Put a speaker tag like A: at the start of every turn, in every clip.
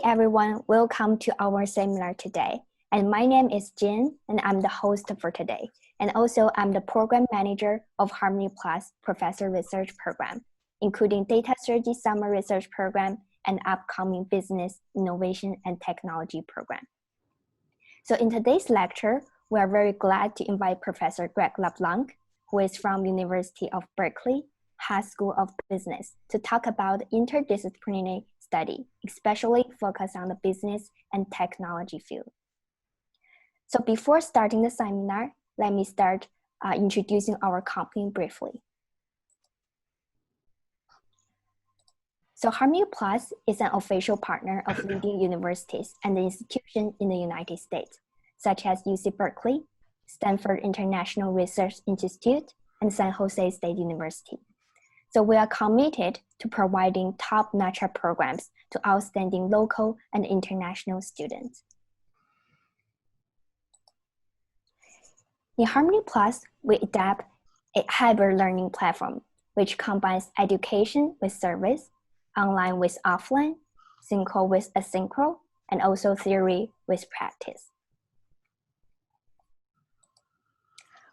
A: Hi everyone, welcome to our seminar today. And my name is Jin, and I'm the host for today. And also I'm the program manager of Harmony Plus Professor Research Program, including Data Strategy Summer Research Program and upcoming Business, Innovation, and Technology Program. So in today's lecture, we are very glad to invite Professor Greg LeBlanc, who is from University of Berkeley, Haas School of Business, to talk about interdisciplinary study, especially focused on the business and technology field. So before starting the seminar, let me start introducing our company briefly. So Harmony Plus is an official partner of leading universities and institutions in the United States, such as UC Berkeley, Stanford International Research Institute, and San Jose State University. So we are committed to providing top-notch programs to outstanding local and international students. In Harmony Plus, we adapt a hybrid learning platform, which combines education with service, online with offline, synchro with asynchro, and also theory with practice.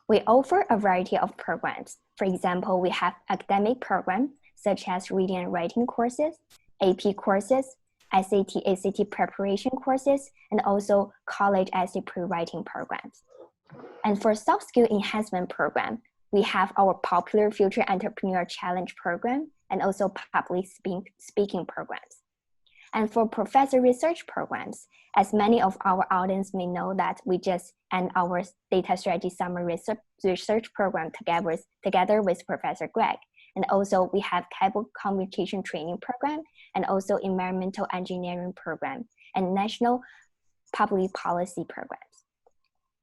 A: We offer a variety of programs. For example, we have academic programs such as reading and writing courses, AP courses, SAT, ACT preparation courses, and also college essay pre-writing programs. And for soft skill enhancement program, we have our popular Future Entrepreneur Challenge program and also public speaking programs. And for professor research programs, as many of our audience may know that we just end our data strategy summer research program together with Professor Greg. And also we have cable communication training program and also environmental engineering program and national public policy programs.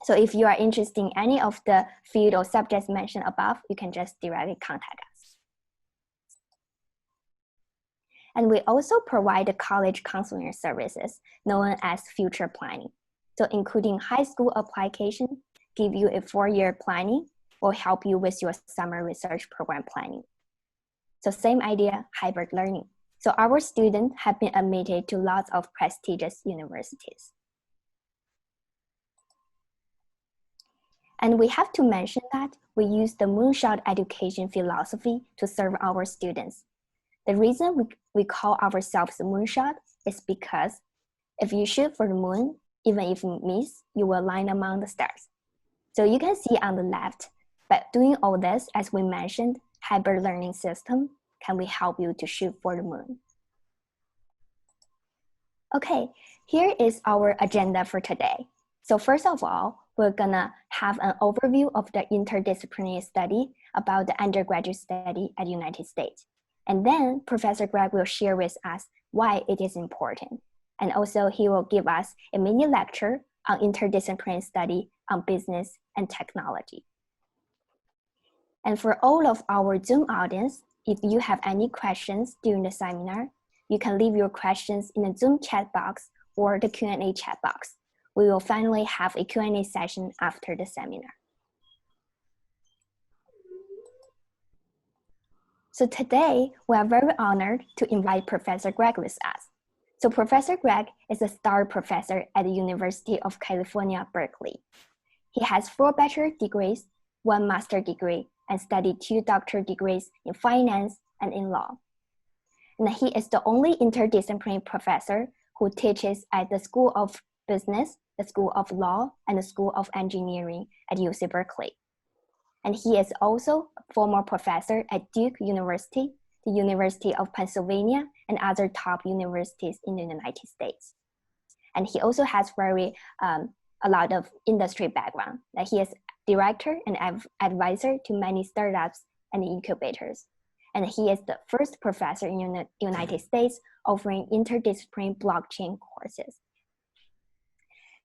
A: So if you are interested in any of the field or subjects mentioned above, you can just directly contact us. And we also provide the college counseling services known as future planning. So including high school application, give you a 4-year planning, or help you with your summer research program planning. So same idea, hybrid learning. So our students have been admitted to lots of prestigious universities. And we have to mention that we use the Moonshot education philosophy to serve our students. The reason we call ourselves Moonshot is because if you shoot for the moon, even if you miss, you will land among the stars. So you can see on the left, by doing all this, as we mentioned, hybrid learning system, can we help you to shoot for the moon? Okay, here is our agenda for today. So first of all, we're gonna have an overview of the interdisciplinary study about the undergraduate study at the United States. And then Professor Greg will share with us why it is important. And also he will give us a mini lecture on interdisciplinary study on business and technology. And for all of our Zoom audience, if you have any questions during the seminar, you can leave your questions in the Zoom chat box or the Q&A chat box. We will finally have a Q&A session after the seminar. So today, we are very honored to invite Professor Greg with us. So Professor Greg is a star professor at the University of California, Berkeley. He has 4 bachelor degrees, 1 master degree, and studied 2 doctoral degrees in finance and in law. And he is the only interdisciplinary professor who teaches at the School of Business, the School of Law, and the School of Engineering at UC Berkeley. And he is also a former professor at Duke University, the University of Pennsylvania, and other top universities in the United States. And he also has a lot of industry background. That he is director and advisor to many startups and incubators. And he is the first professor in the United States offering interdisciplinary blockchain courses.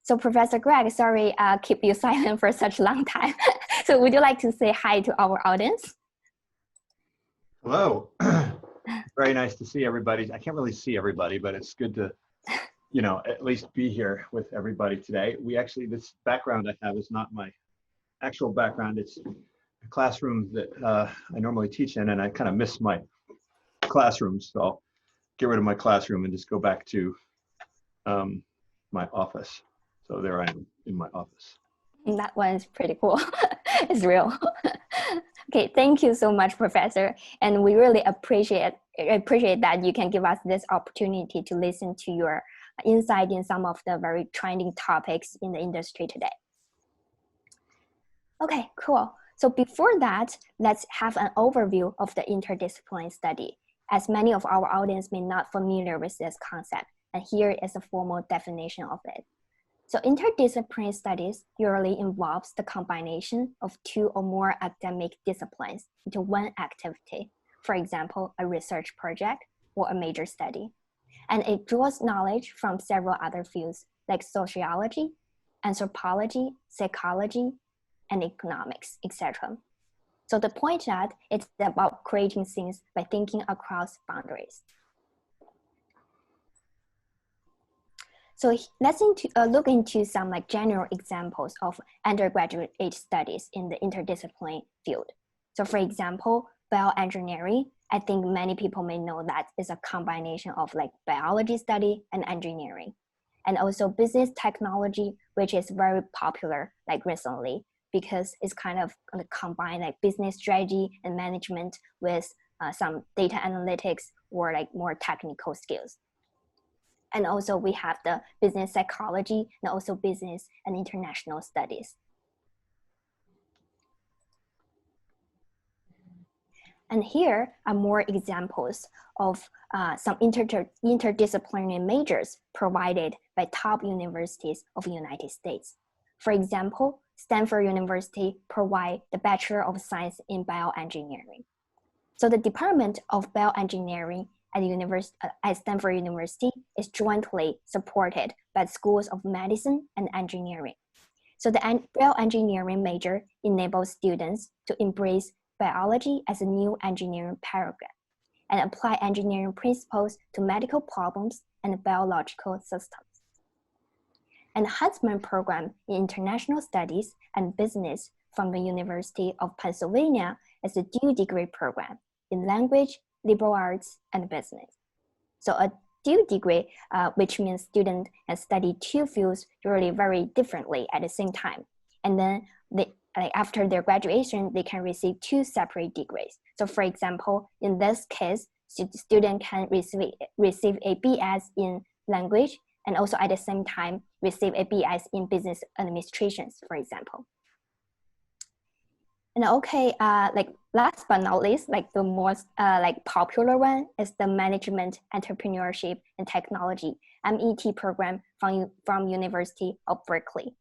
A: So Professor Greg, sorry, keep you silent for such a long time. So would you like to say hi to our audience?
B: Hello. Very nice to see everybody. I can't really see everybody, but it's good to, at least be here with everybody today. This background I have is not my actual background. It's a classroom that I normally teach in, and I kind of miss my classroom. So I'll get rid of my classroom and just go back to my office. So there I am in my office.
A: That one is pretty cool. It's real. Okay, thank you so much, Professor. And we really appreciate that you can give us this opportunity to listen to your insight in some of the very trending topics in the industry today. Okay, cool. So before that, let's have an overview of the interdisciplinary study, as many of our audience may not familiar with this concept, and here is a formal definition of it. So interdisciplinary studies usually involves the combination of two or more academic disciplines into one activity, for example, a research project or a major study. And it draws knowledge from several other fields like sociology, anthropology, psychology, and economics, etc. So the point that it's about creating things by thinking across boundaries. So let's look into some like general examples of undergraduate studies in the interdisciplinary field. So for example, bioengineering, I think many people may know that is a combination of like biology study and engineering. And also business technology, which is very popular like recently because it's kind of combine like business strategy and management with some data analytics or like more technical skills. And also we have the business psychology and also business and international studies. And here are more examples of some interdisciplinary majors provided by top universities of the United States. For example, Stanford University provides the Bachelor of Science in Bioengineering. So the Department of Bioengineering at Stanford University is jointly supported by the Schools of Medicine and Engineering. So the bioengineering major enables students to embrace biology as a new engineering paradigm and apply engineering principles to medical problems and biological systems. An enhancement program in international studies and business from the University of Pennsylvania is a dual degree program in language, liberal arts, and business. So a dual degree, which means students can study two fields really very differently at the same time. And then after their graduation, they can receive two separate degrees. So for example, in this case, student can receive a BS in language and also at the same time receive a BS in business administrations, for example. And okay, like last but not least, like the most like popular one is the Management, Entrepreneurship, and Technology (MET) program from University of Berkeley.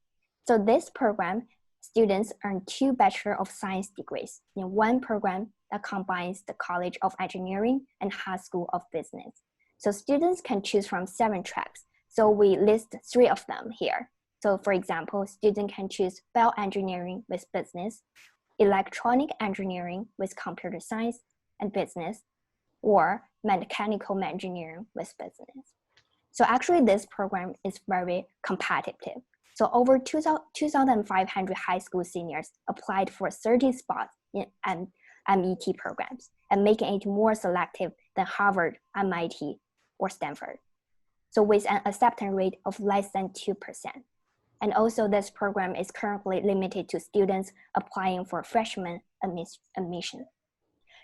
A: So this program, students earn 2 Bachelor of Science degrees in one program that combines the College of Engineering and High School of Business. So students can choose from 7 tracks. So we list 3 of them here. So for example, students can choose bioengineering with business, electronic engineering with computer science and business, or mechanical engineering with business. So actually this program is very competitive. So over 2,500 high school seniors applied for 30 spots in MET programs and making it more selective than Harvard, MIT, or Stanford. So with an acceptance rate of less than 2%. And also this program is currently limited to students applying for freshman admission.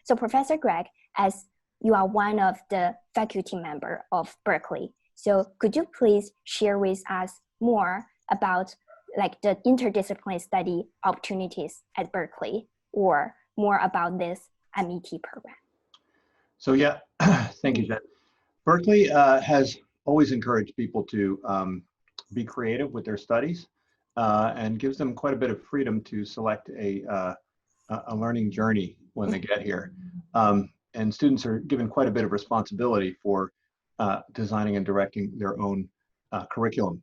A: So Professor Greg, as you are one of the faculty member of Berkeley, so could you please share with us more about like the interdisciplinary study opportunities at Berkeley or more about this MET program?
B: So yeah, thank you, Jen. Berkeley has always encouraged people to be creative with their studies and gives them quite a bit of freedom to select a learning journey when they get here. And students are given quite a bit of responsibility for designing and directing their own curriculum.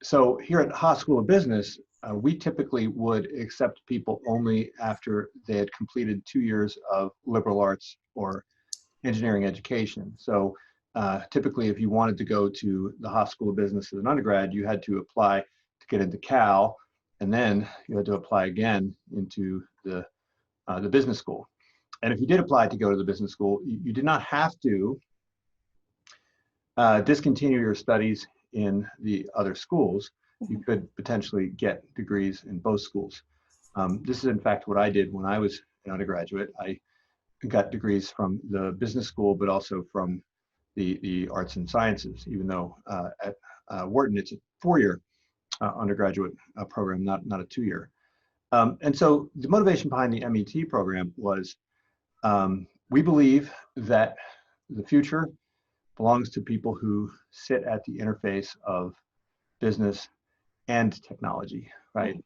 B: So here at Haas School of Business, we typically would accept people only after they had completed 2 years of liberal arts or engineering education. So typically, if you wanted to go to the Haas School of Business as an undergrad, you had to apply to get into Cal, and then you had to apply again into the business school. And if you did apply to go to the business school, you did not have to discontinue your studies in the other schools, you could potentially get degrees in both schools. This is in fact what I did when I was an undergraduate. I got degrees from the business school, but also from the arts and sciences, even though at Wharton it's a 4-year undergraduate program, not a 2-year. And so the motivation behind the MET program was we believe that the future belongs to people who sit at the interface of business and technology, right?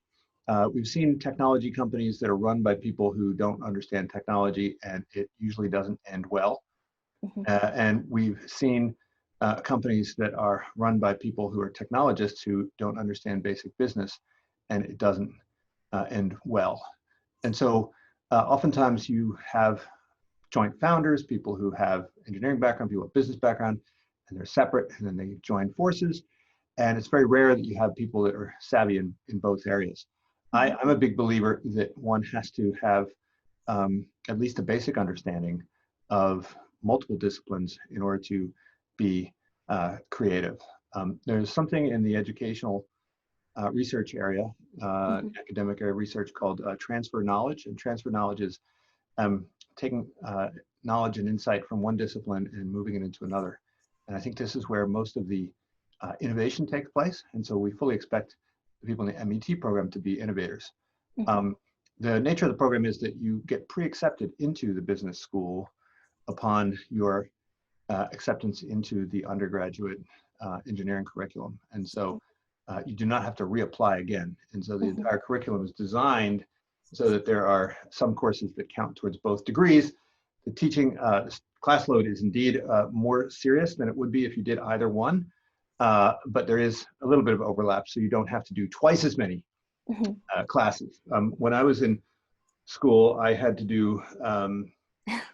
B: We've seen technology companies that are run by people who don't understand technology, and it usually doesn't end well. And we've seen companies that are run by people who are technologists who don't understand basic business, and it doesn't end well. And so oftentimes you have joint founders, people who have engineering background, people with business background, and they're separate, and then they join forces. And it's very rare that you have people that are savvy in both areas. I'm a big believer that one has to have at least a basic understanding of multiple disciplines in order to be creative. There's something in the educational research area, academic area research called transfer knowledge. And transfer knowledge is taking knowledge and insight from one discipline and moving it into another. And I think this is where most of the innovation takes place. And so we fully expect the people in the MET program to be innovators. The nature of the program is that you get pre-accepted into the business school upon your acceptance into the undergraduate engineering curriculum. And so you do not have to reapply again. And so the entire curriculum is designed so that there are some courses that count towards both degrees. The teaching class load is indeed more serious than it would be if you did either one. But there is a little bit of overlap, so you don't have to do twice as many classes. When I was in school, I had to do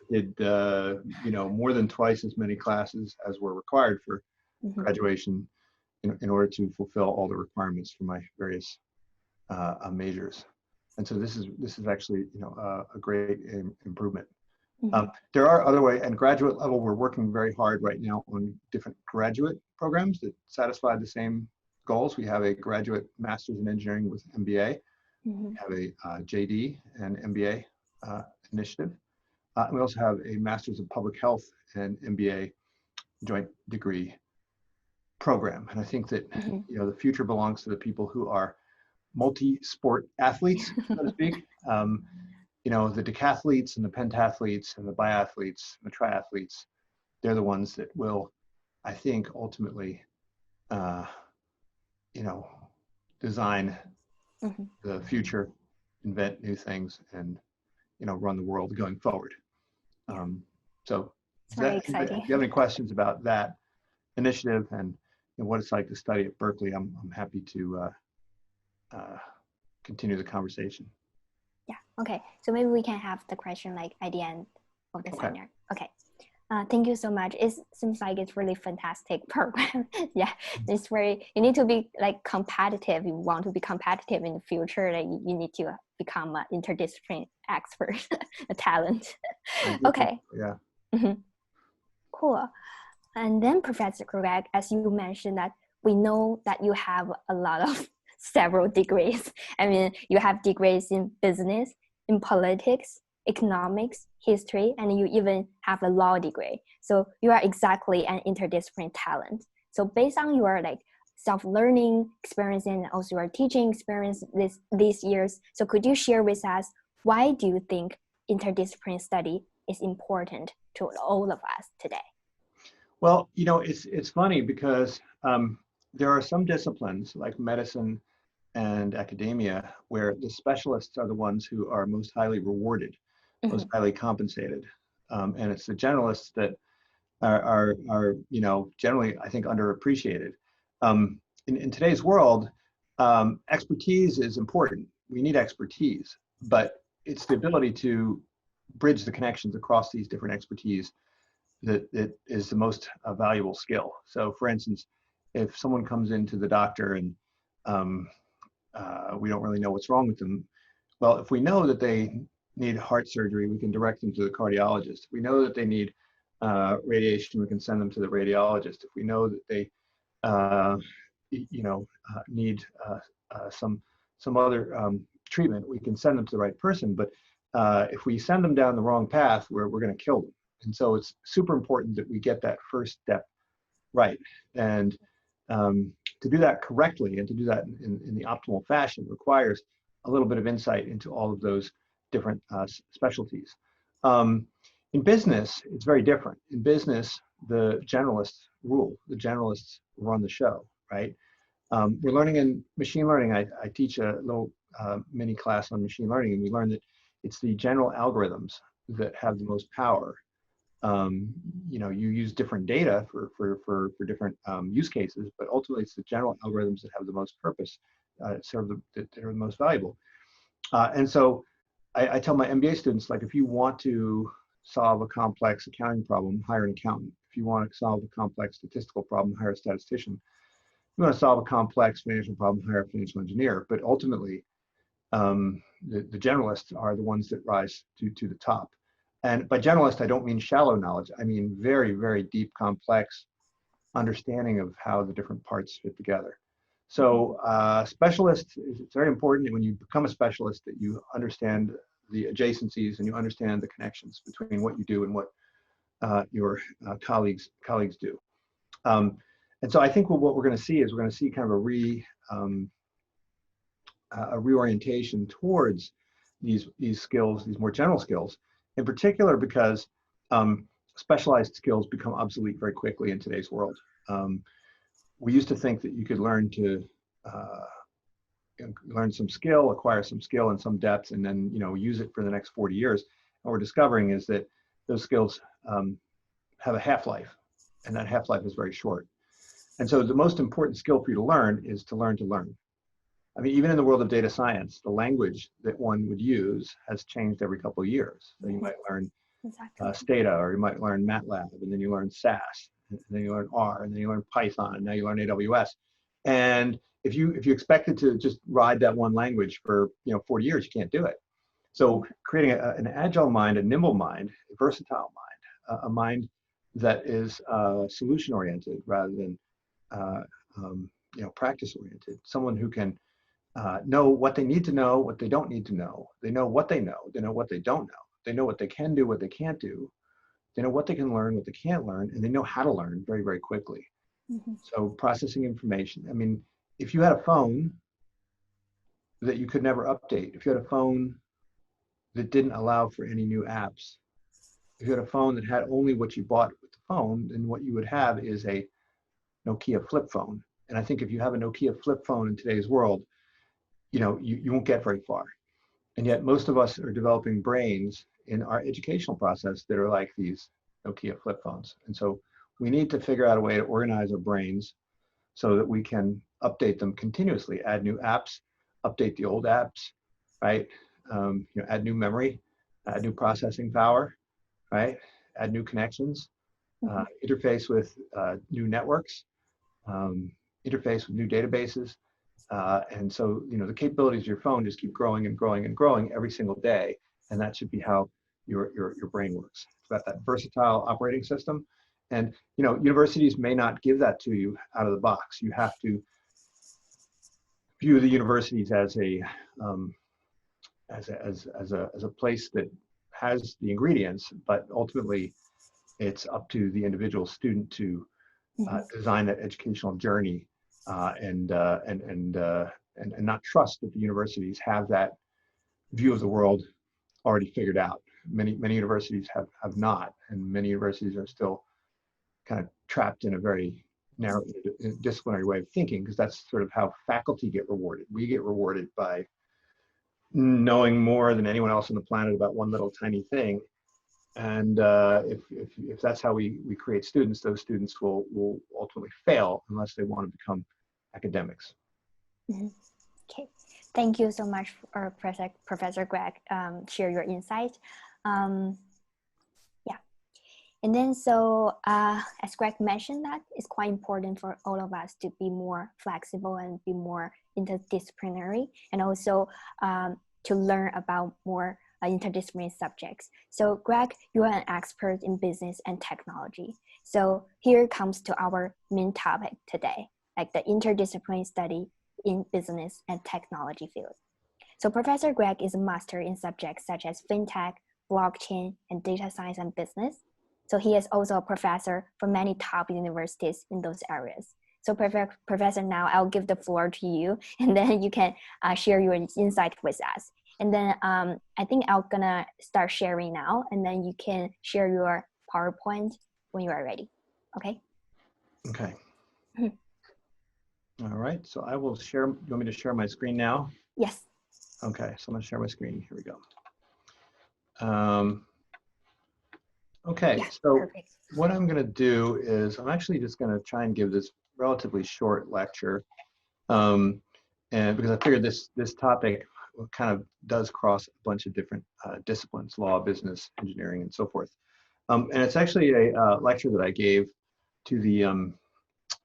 B: more than twice as many classes as were required for graduation in order to fulfill all the requirements for my various majors. And so this is actually a great improvement. There are other ways, and graduate level, we're working very hard right now on different graduate programs that satisfy the same goals. We have a graduate master's in engineering with MBA. We have a JD and MBA initiative. We also have a master's in public health and MBA joint degree program. And I think that the future belongs to the people who are multi-sport athletes, so to speak. The decathletes and the pentathletes and the biathletes and the triathletes, they're the ones that will, I think, ultimately, design the future, invent new things, and, run the world going forward. So
A: very exciting.
B: If you have any questions about that initiative and what it's like to study at Berkeley, I'm happy to continue the conversation.
A: Yeah, okay. So maybe we can have the question like at the end of the seminar. Okay. Thank you so much. It seems like it's really fantastic program. Yeah, it's you need to be like competitive. You want to be competitive in the future, like you need to become an interdisciplinary expert, a talent. Okay.
B: Yeah.
A: Cool. And then Professor Greg, as you mentioned that we know that you have a lot of several degrees. I mean, you have degrees in business, in politics, economics, history, and you even have a law degree. So you are exactly an interdisciplinary talent. So based on your self-learning experience and also your teaching experience these years, so could you share with us, why do you think interdisciplinary study is important to all of us today?
B: Well, it's funny because there are some disciplines like medicine and academia where the specialists are the ones who are most highly rewarded, most highly compensated. And it's the generalists that are generally, I think, underappreciated. In today's world, expertise is important. We need expertise, but it's the ability to bridge the connections across these different expertise that is the most valuable skill. So for instance, if someone comes into the doctor and we don't really know what's wrong with them, well, if we know that they need heart surgery, we can direct them to the cardiologist. If we know that they need radiation, we can send them to the radiologist. If we know that they, need some other treatment, we can send them to the right person. But if we send them down the wrong path, we're going to kill them. And so it's super important that we get that first step right. And to do that correctly and to do that in the optimal fashion requires a little bit of insight into all of those different specialties. In business, it's very different. In business, the generalists rule. The generalists run the show, right? We're learning in machine learning. I teach a little mini class on machine learning, and we learn that it's the general algorithms that have the most power. You use different data for different use cases, but ultimately it's the general algorithms that have the most purpose, that are the most valuable. And so I tell my MBA students, like, if you want to solve a complex accounting problem, hire an accountant. If you want to solve a complex statistical problem, hire a statistician. If you want to solve a complex financial problem, hire a financial engineer. But ultimately, the generalists are the ones that rise to the top. And by generalist, I don't mean shallow knowledge. I mean very, very deep, complex understanding of how the different parts fit together. So specialist, it's very important that when you become a specialist that you understand the adjacencies and you understand the connections between what you do and what your colleagues do. And so I think what we're going to see is we're going to see kind of a reorientation towards these skills, these more general skills, in particular because specialized skills become obsolete very quickly in today's world. We used to think that you could learn some skill, acquire some skill in some depth, and then use it for the next 40 years. And what we're discovering is that those skills have a half-life, and that half-life is very short. And so the most important skill for you to learn is to learn to learn. I mean, even in the world of data science, the language that one would use has changed every couple of years. So you might learn Stata, or you might learn MATLAB, and then you learn SAS, and then you learn R, and then you learn Python, and now you learn AWS. And if you expected to just ride that one language for 40 years, you can't do it. So creating an agile mind, a nimble mind, a versatile mind, a mind that is solution-oriented rather than practice-oriented. Someone who can know what they need to know, what they don't need to know. They know what they know what they don't know. They know what they can do, what they can't do. They know what they can learn, what they can't learn, and they know how to learn very, very quickly. Mm-hmm. So processing information. I mean, if you had a phone that you could never update, if you had a phone that didn't allow for any new apps, if you had a phone that had only what you bought with the phone, then what you would have is a Nokia flip phone. And I think if you have a Nokia flip phone in today's world, you won't get very far. And yet most of us are developing brains in our educational process that are like these Nokia flip phones. And so we need to figure out a way to organize our brains so that we can update them continuously, add new apps, update the old apps, right? Add new memory, add new processing power, right? Add new connections, interface with new networks, interface with new databases. And so, the capabilities of your phone just keep growing and growing and growing every single day. And that should be how your brain works. It's about that versatile operating system. And, universities may not give that to you out of the box. You have to view the universities as a place that has the ingredients, but ultimately it's up to the individual student to design that educational journey and not trust that the universities have that view of the world already figured out. Many universities have not, and many universities are still kind of trapped in a very narrow disciplinary way of thinking, because that's sort of how faculty get rewarded. We get rewarded by knowing more than anyone else on the planet about one little tiny thing. And if that's how we create students, those students will ultimately fail unless they want to become academics.
A: Mm-hmm. Okay, thank you so much, for Professor Greg, share your insight. And then as Greg mentioned, that it's quite important for all of us to be more flexible and be more interdisciplinary, and also to learn about more interdisciplinary subjects. So Greg, you are an expert in business and technology. So here comes to our main topic today, like the interdisciplinary study in business and technology field. So Professor Greg is a master in subjects such as fintech, blockchain, and data science and business. So he is also a professor for many top universities in those areas. So Professor, now I'll give the floor to you, and then you can share your insight with us. And then I think I'm gonna start sharing now, and then you can share your PowerPoint when you are ready. Okay?
B: Okay. All right, so I will share, you want me to share my screen now?
A: Yes.
B: Okay, so I'm gonna share my screen, here we go. Okay,
A: yeah,
B: so
A: perfect.
B: What I'm gonna do is, I'm actually just gonna try and give this relatively short lecture. And because I figured this topic kind of does cross a bunch of different disciplines, law, business, engineering, and so forth. And it's actually a lecture that I gave to the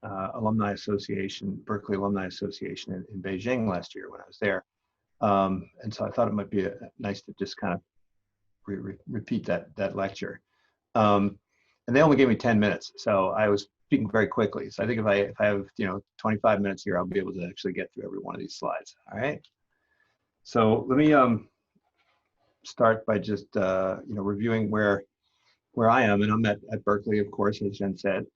B: Alumni Association, Berkeley Alumni Association in Beijing last year when I was there. And so I thought it might be nice to just kind of repeat that lecture. And they only gave me 10 minutes, so I was speaking very quickly. So I think if I have 25 minutes here, I'll be able to actually get through every one of these slides. All right. So let me start by just reviewing where I am, and I'm at Berkeley, of course, as Jen said.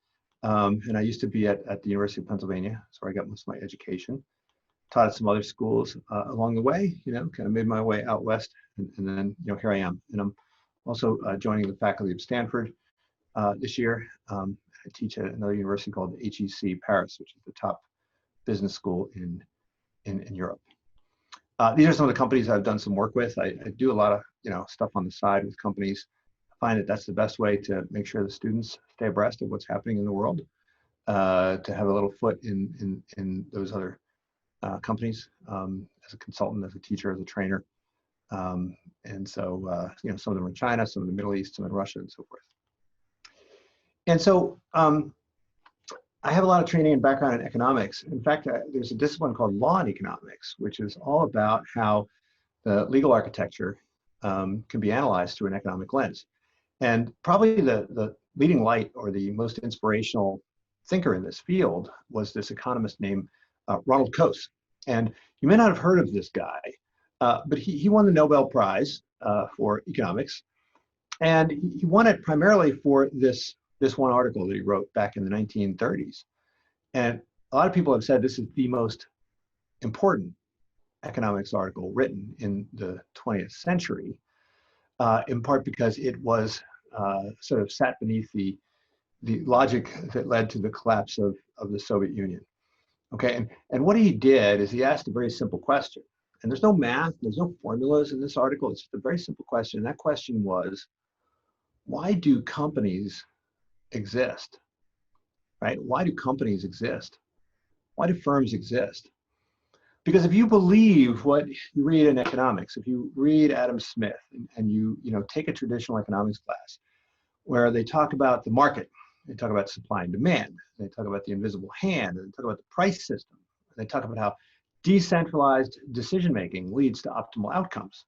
B: And I used to be at the University of Pennsylvania, so where I got most of my education. Taught at some other schools along the way, kind of made my way out west, and then here I am. And I'm also joining the faculty of Stanford this year. I teach at another university called HEC Paris, which is the top business school in Europe. These are some of the companies I've done some work with. I do a lot of stuff on the side with companies. I find that that's the best way to make sure the students stay abreast of what's happening in the world. To have a little foot in those other companies as a consultant, as a teacher, as a trainer. And so some of them are in China, some in the Middle East, some in Russia, and so forth. And so I have a lot of training and background in economics. In fact, there's a discipline called law and economics, which is all about how the legal architecture can be analyzed through an economic lens. And probably the leading light, or the most inspirational thinker in this field, was this economist named Ronald Coase. And you may not have heard of this guy, but he won the Nobel Prize for economics. And he won it primarily for this one article that he wrote back in the 1930s. And a lot of people have said this is the most important economics article written in the 20th century, in part because it was sort of sat beneath the logic that led to the collapse of the Soviet Union. Okay, and what he did is he asked a very simple question. And there's no math, there's no formulas in this article, it's just a very simple question. And that question was, why do companies exist? Right? Why do companies exist? Why do firms exist? Because if you believe what you read in economics, if you read Adam Smith and you take a traditional economics class where they talk about the market, they talk about supply and demand, they talk about the invisible hand, and they talk about the price system, and they talk about how decentralized decision-making leads to optimal outcomes,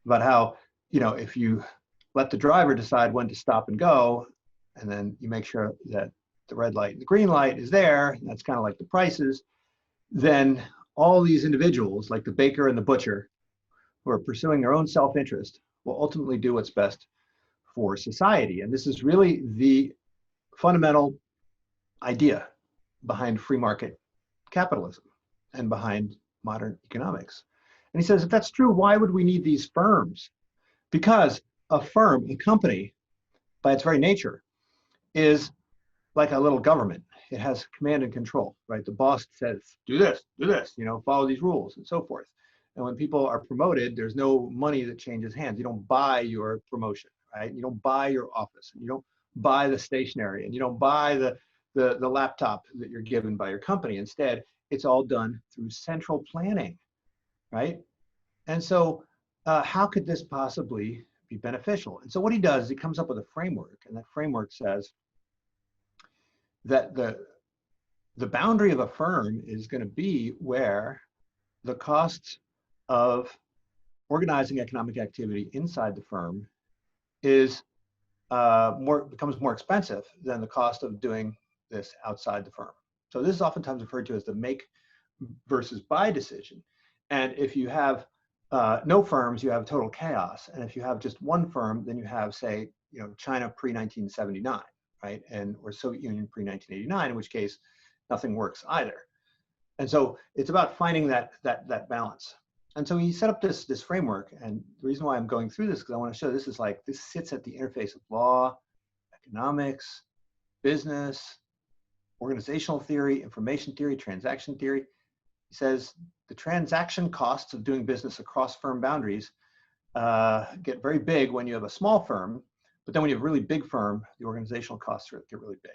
B: about how, if you let the driver decide when to stop and go, and then you make sure that the red light and the green light is there, and that's kind of like the prices, then all these individuals, like the baker and the butcher, who are pursuing their own self-interest, will ultimately do what's best for society. And this is really the fundamental idea behind free market capitalism and behind modern economics. And he says, if that's true, why would we need these firms? Because a firm, a company, by its very nature, is like a little government. It has command and control, right? The boss says, do this, follow these rules, and so forth. And when people are promoted, there's no money that changes hands. You don't buy your promotion, right? You don't buy your office, and you don't buy the stationery, and you don't buy the laptop that you're given by your company. Instead, it's all done through central planning, right? And so how could this possibly be beneficial? And so what he does is he comes up with a framework, and that framework says that the boundary of a firm is going to be where the costs of organizing economic activity inside the firm becomes more expensive than the cost of doing this outside the firm. So this is oftentimes referred to as the make versus buy decision. And if you have no firms, you have total chaos. And if you have just one firm, then you have, say, China pre-1979, right? Or Soviet Union pre-1989, in which case nothing works either. And so it's about finding that balance. And so he set up this framework. And the reason why I'm going through this, because I want to show this sits at the interface of law, economics, business, organizational theory, information theory, transaction theory. He says the transaction costs of doing business across firm boundaries get very big when you have a small firm, but then when you have a really big firm, the organizational costs get really big.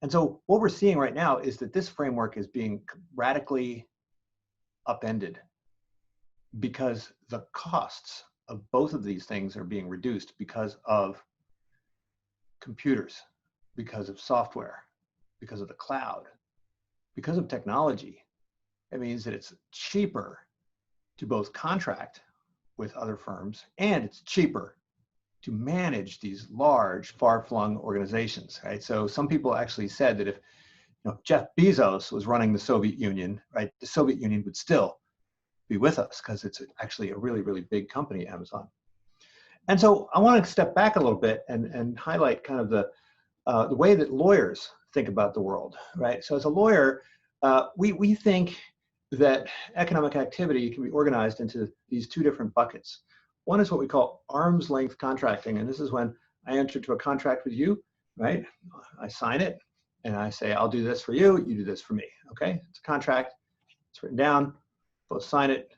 B: And so what we're seeing right now is that this framework is being radically upended because the costs of both of these things are being reduced because of computers, because of software, because of the cloud, because of technology. It means that it's cheaper to both contract with other firms, and it's cheaper to manage these large, far-flung organizations, right? So some people actually said that if Jeff Bezos was running the Soviet Union, right, the Soviet Union would still be with us because it's actually a really, really big company, Amazon. And so I want to step back a little bit and highlight kind of the way that lawyers think about the world, right? So as a lawyer, we think that economic activity can be organized into these two different buckets. One is what we call arm's length contracting, and this is when I enter into a contract with you, right? I sign it, and I say, I'll do this for you, you do this for me, okay? It's a contract, it's written down, both sign it,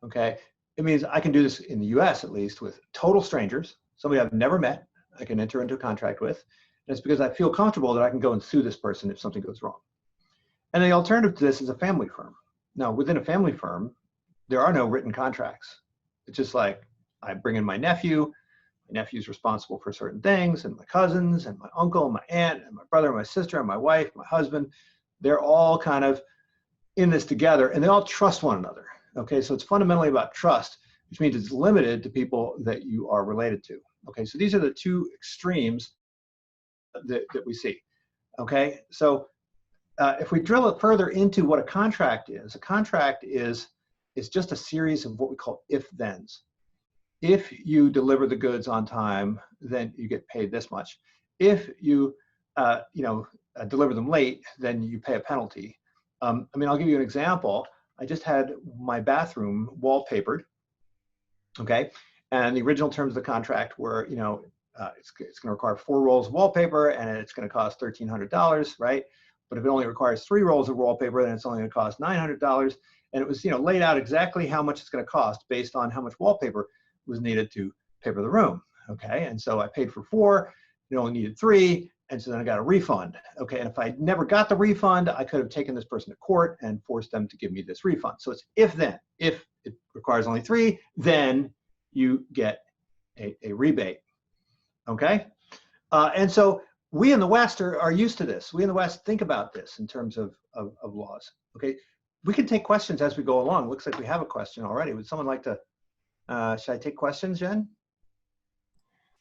B: okay? It means I can do this in the US, at least, with total strangers, somebody I've never met, I can enter into a contract with, and it's because I feel comfortable that I can go and sue this person if something goes wrong. And the alternative to this is a family firm. Now, within a family firm, there are no written contracts. It's just like, I bring in my nephew's responsible for certain things, and my cousins, and my uncle, and my aunt, and my brother, and my sister, and my wife, my husband. They're all kind of in this together, and they all trust one another. Okay, so it's fundamentally about trust, which means it's limited to people that you are related to. Okay, so these are the two extremes that we see. Okay, so if we drill it further into what a contract is just a series of what we call if-thens. If you deliver the goods on time, then you get paid this much. If you, deliver them late, then you pay a penalty. I'll give you an example. I just had my bathroom wallpapered, okay? And the original terms of the contract were, it's going to require 4 rolls of wallpaper, and it's going to cost $1,300, right? But if it only requires 3 rolls of wallpaper, then it's only going to cost $900. And it was, laid out exactly how much it's going to cost based on how much wallpaper was needed to paper the room, okay? And so I paid for 4, it only needed 3, and so then I got a refund, okay? And if I never got the refund, I could have taken this person to court and forced them to give me this refund. So it's if-then. If it requires only 3, then you get a rebate, okay? And so we in the West are used to this. We in the West think about this in terms of laws, okay? We can take questions as we go along. Looks like we have a question already. Would someone like to, should I take questions, Jen?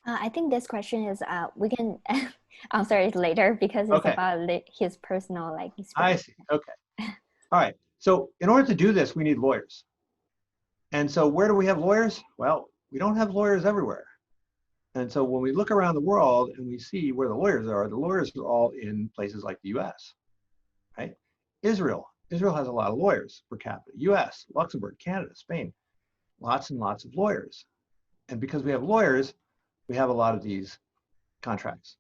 A: I think this question is, we can answer it later because it's about his personal experience.
B: I see, okay. All right, so in order to do this, we need lawyers. And so where do we have lawyers? Well, we don't have lawyers everywhere. And so when we look around the world and we see where the lawyers are all in places like the US, right? Israel has a lot of lawyers per capita. US, Luxembourg, Canada, Spain, lots and lots of lawyers. And because we have lawyers, we have a lot of these contracts,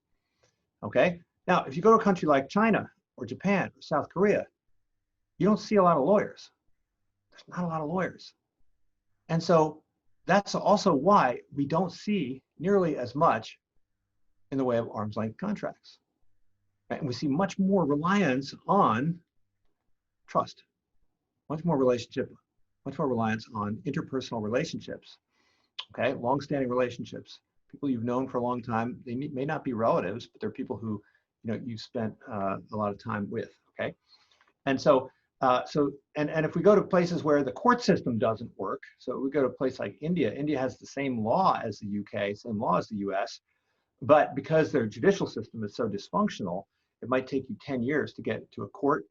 B: okay? Now, if you go to a country like China or Japan or South Korea, you don't see a lot of lawyers. There's not a lot of lawyers. And so that's also why we don't see nearly as much in the way of arm's length contracts. Right? And we see much more reliance on trust, much more reliance on interpersonal relationships, okay? Long-standing relationships, people you've known for a long time. They may not be relatives, but they're people who, you've spent a lot of time with, okay? And so And if we go to places where the court system doesn't work, so we go to a place like India. India has the same law as the UK, same law as the US, but because their judicial system is so dysfunctional, it might take you 10 years to get to a court,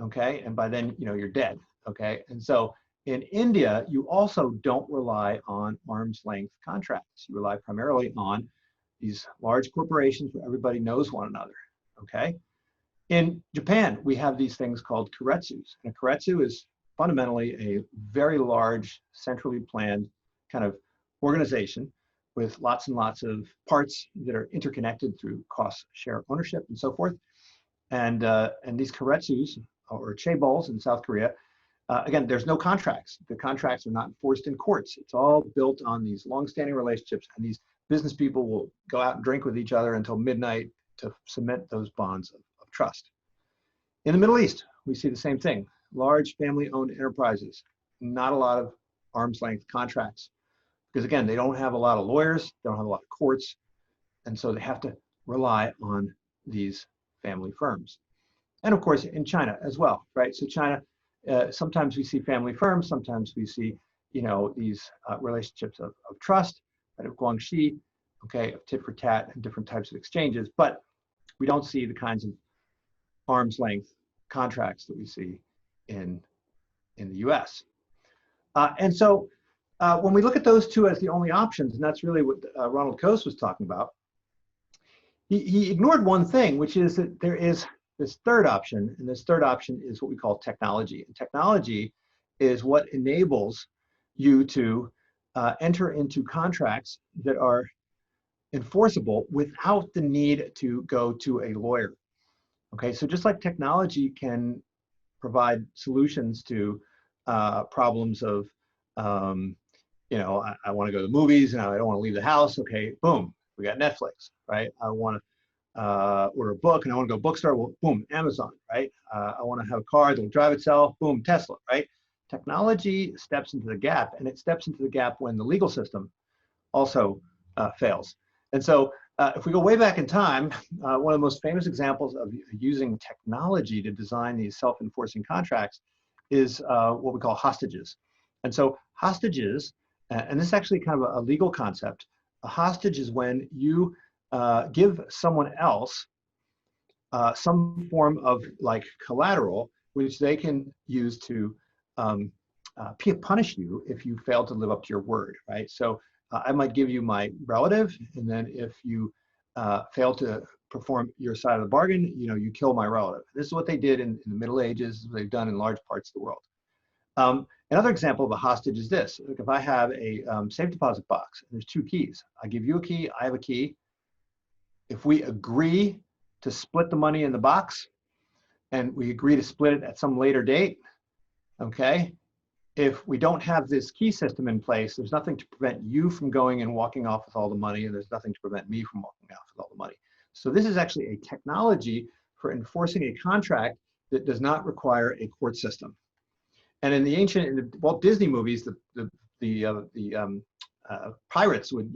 B: okay? And by then, you're dead, okay? And so in India, you also don't rely on arm's length contracts. You rely primarily on these large corporations where everybody knows one another, okay? In Japan, we have these things called keiretsus. And a keiretsu is fundamentally a very large, centrally planned kind of organization with lots and lots of parts that are interconnected through cost share ownership and so forth. And these keiretsus, or chaebols in South Korea, again, there's no contracts. The contracts are not enforced in courts. It's all built on these long-standing relationships, and these business people will go out and drink with each other until midnight to cement those bonds of trust. In the Middle East, we see the same thing. Large family-owned enterprises, not a lot of arm's length contracts. Because again, they don't have a lot of lawyers, they don't have a lot of courts, and so they have to rely on these family firms. And of course, in China as well, right? So China, sometimes we see family firms, sometimes we see, these relationships of trust, right, of guangxi, okay, of tit for tat and different types of exchanges, but we don't see the kinds of arm's length contracts that we see in the US. And so when we look at those two as the only options, and that's really what Ronald Coase was talking about, he ignored one thing, which is that there is this third option, and this third option is what we call technology. And technology is what enables you to enter into contracts that are enforceable without the need to go to a lawyer. Okay, so just like technology can provide solutions to problems of, I want to go to the movies and I don't want to leave the house. Okay, boom, we got Netflix, right? I want to order a book and I want to go bookstore. Well, boom, Amazon, right? I want to have a car that will drive itself. Boom, Tesla, right? Technology steps into the gap, and it steps into the gap when the legal system also fails. And so if we go way back in time, one of the most famous examples of using technology to design these self-enforcing contracts is what we call hostages. And so hostages, and this is actually kind of a legal concept, a hostage is when you give someone else some form of like collateral, which they can use to punish you if you fail to live up to your word, right? So I might give you my relative, and then if you fail to perform your side of the bargain, you kill my relative. This is what they did in the Middle Ages. They've done in large parts of the world. Another example of a hostage is this. Like if I have a safe deposit box, and there's two keys. I give you a key, I have a key. If we agree to split the money in the box, and we agree to split it at some later date, okay? If we don't have this key system in place, there's nothing to prevent you from going and walking off with all the money, and there's nothing to prevent me from walking off with all the money. So this is actually a technology for enforcing a contract that does not require a court system. And in the Walt Disney movies, the pirates would,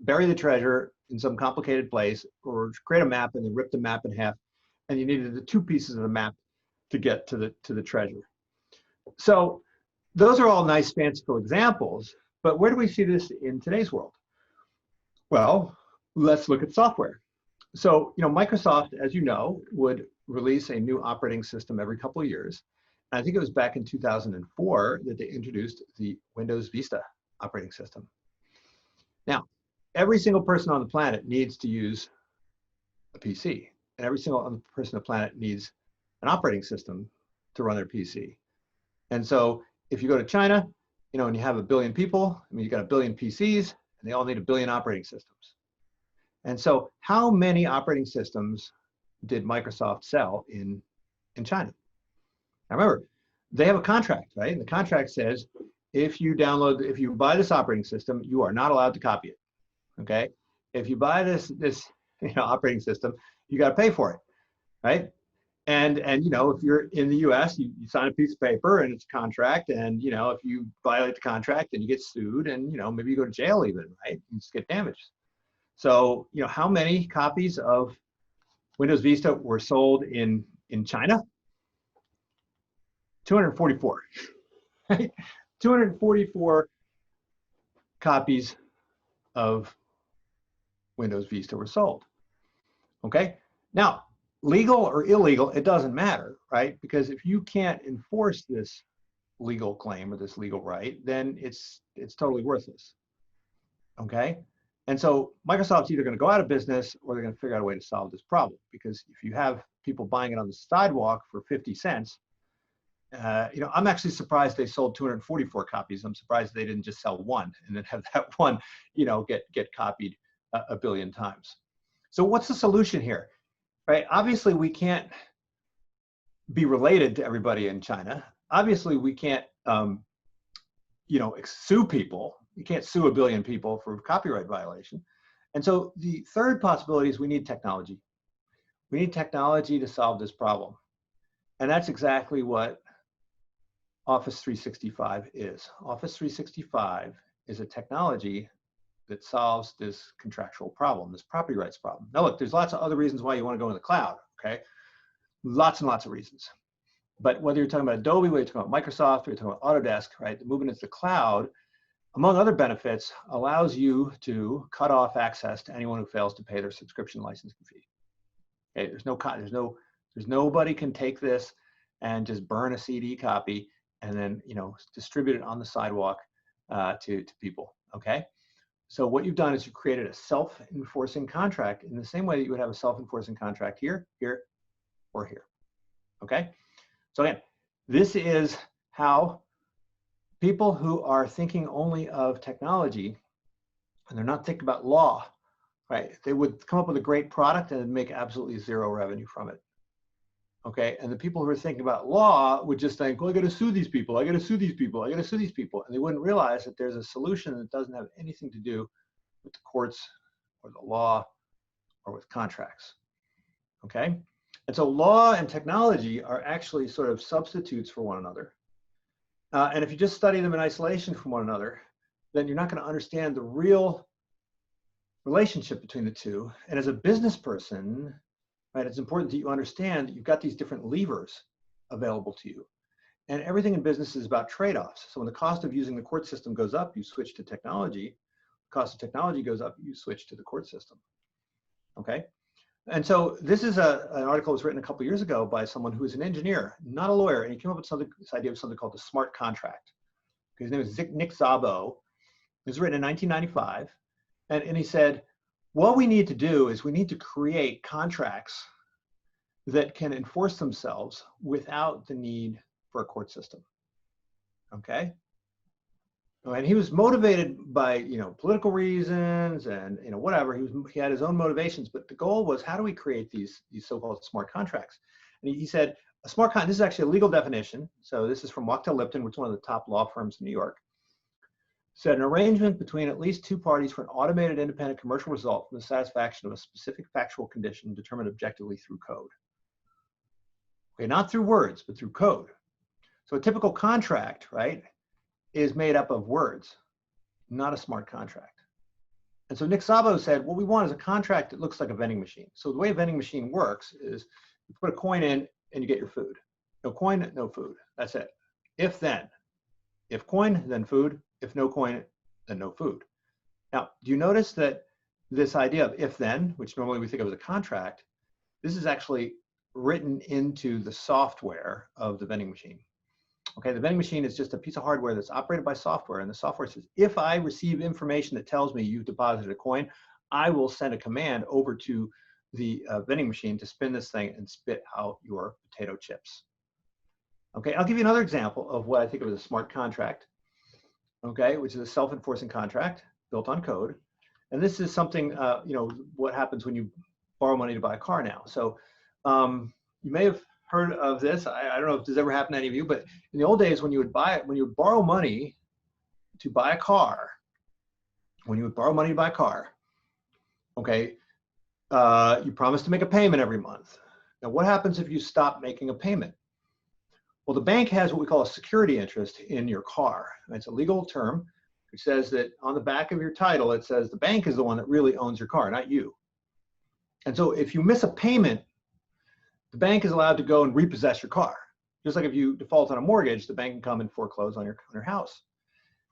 B: bury the treasure in some complicated place, or create a map and then rip the map in half, and you needed the two pieces of the map to get to the treasure. So those are all nice, fanciful examples, but where do we see this in today's world? Well, let's look at software. So, Microsoft, as you know, would release a new operating system every couple of years. And I think it was back in 2004 that they introduced the Windows Vista operating system. Now, every single person on the planet needs to use a PC, and every single person on the planet needs an operating system to run their PC. And so if you go to China, and you have 1 billion people, you got 1 billion PCs, and they all need 1 billion operating systems. And so how many operating systems did Microsoft sell in China? Now remember, they have a contract, right? And the contract says, if you buy this operating system, you are not allowed to copy it, okay? If you buy this operating system, you got to pay for it, right? And if you're in the US, you sign a piece of paper and it's a contract, and if you violate the contract, then you get sued, and maybe you go to jail even, right? You just get damaged. So how many copies of Windows Vista were sold in China? 244, right? 244 copies of Windows Vista were sold. Okay, now legal or illegal, it doesn't matter, right? Because if you can't enforce this legal claim or this legal right, then it's totally worthless. Okay, and so Microsoft's either going to go out of business or they're going to figure out a way to solve this problem. Because if you have people buying it on the sidewalk for 50 cents, you know, I'm actually surprised they sold 244 copies. I'm surprised they didn't just sell one and then have that one, you know, get copied a billion times. So what's the solution here, right? Obviously, we can't be related to everybody in China. Obviously, we can't, you know, sue people. You can't sue a billion people for copyright violation. And so the third possibility is we need technology. We need technology to solve this problem. And that's exactly what Office 365 is. Office 365 is a technology that solves this contractual problem, this property rights problem. Now look, there's lots of other reasons why you want to go in the cloud, okay? Lots and lots of reasons. But whether you're talking about Adobe, whether you're talking about Microsoft, or you're talking about Autodesk, right? The movement into the cloud, among other benefits, allows you to cut off access to anyone who fails to pay their subscription licensing fee. Okay, there's nobody can take this and just burn a CD copy and then, you know, distribute it on the sidewalk to people. Okay, so what you've done is you created a self-enforcing contract in the same way that you would have a self-enforcing contract here, here, or here. Okay, so again, this is how people who are thinking only of technology and they're not thinking about law, right? They would come up with a great product and make absolutely zero revenue from it. Okay, and the people who are thinking about law would just think, well, I got to sue these people, I got to sue these people, I got to sue these people. And they wouldn't realize that there's a solution that doesn't have anything to do with the courts or the law or with contracts. Okay, and so law and technology are actually sort of substitutes for one another. And if you just study them in isolation from one another, then you're not going to understand the real relationship between the two. And as a business person, right, it's important that you understand that you've got these different levers available to you. And everything in business is about trade-offs. So when the cost of using the court system goes up, you switch to technology. The cost of technology goes up, you switch to the court system. Okay? And so this is an article that was written a couple of years ago by someone who is an engineer, not a lawyer, and he came up with this idea of something called the smart contract. His name is Nick Szabo. It was written in 1995, and he said, what we need to do is we need to create contracts that can enforce themselves without the need for a court system. Okay? And he was motivated by, you know, political reasons and, you know, whatever. He had his own motivations, but the goal was, how do we create these so-called smart contracts? And he said, a smart contract, this is actually a legal definition. So this is from Wachtell Lipton, which is one of the top law firms in New York. Said an arrangement between at least two parties for an automated independent commercial result from the satisfaction of a specific factual condition determined objectively through code. Okay, not through words, but through code. So a typical contract, right, is made up of words, not a smart contract. And so Nick Szabo said, what we want is a contract that looks like a vending machine. So the way a vending machine works is you put a coin in and you get your food. No coin, no food. That's it. If then. If coin, then food. If no coin, then no food. Now, do you notice that this idea of if then, which normally we think of as a contract, this is actually written into the software of the vending machine. Okay, the vending machine is just a piece of hardware that's operated by software, and the software says, if I receive information that tells me you've deposited a coin, I will send a command over to the vending machine to spin this thing and spit out your potato chips. Okay, I'll give you another example of what I think of as a smart contract, okay, which is a self-enforcing contract built on code. And this is something, you know, what happens when you borrow money to buy a car now. So you may have heard of this. I don't know if this ever happened to any of you, but in the old days when you would borrow money to buy a car, okay, you promise to make a payment every month. Now, what happens if you stop making a payment? Well, the bank has what we call a security interest in your car. It's a legal term which says that on the back of your title, it says the bank is the one that really owns your car, not you. And so if you miss a payment, the bank is allowed to go and repossess your car. Just like if you default on a mortgage, the bank can come and foreclose on your house.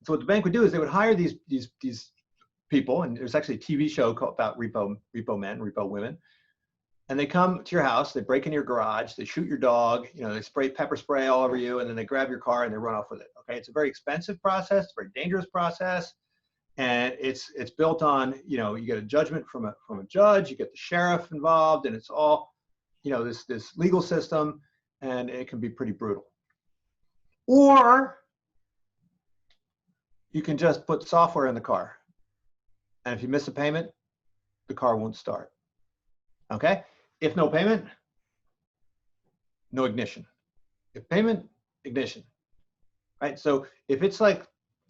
B: So what the bank would do is they would hire these people, and there's actually a TV show about repo men, repo women, and they come to your house, they break into your garage, they shoot your dog, they spray pepper spray all over you, and then they grab your car and they run off with it. Okay, it's a very expensive process, it's a very dangerous process, and it's built on, you get a judgment from a judge, you get the sheriff involved, and it's all, this legal system, and it can be pretty brutal. Or you can just put software in the car, and if you miss a payment, the car won't start. Okay? If no payment, no ignition. If payment, ignition. Right? So if it's like,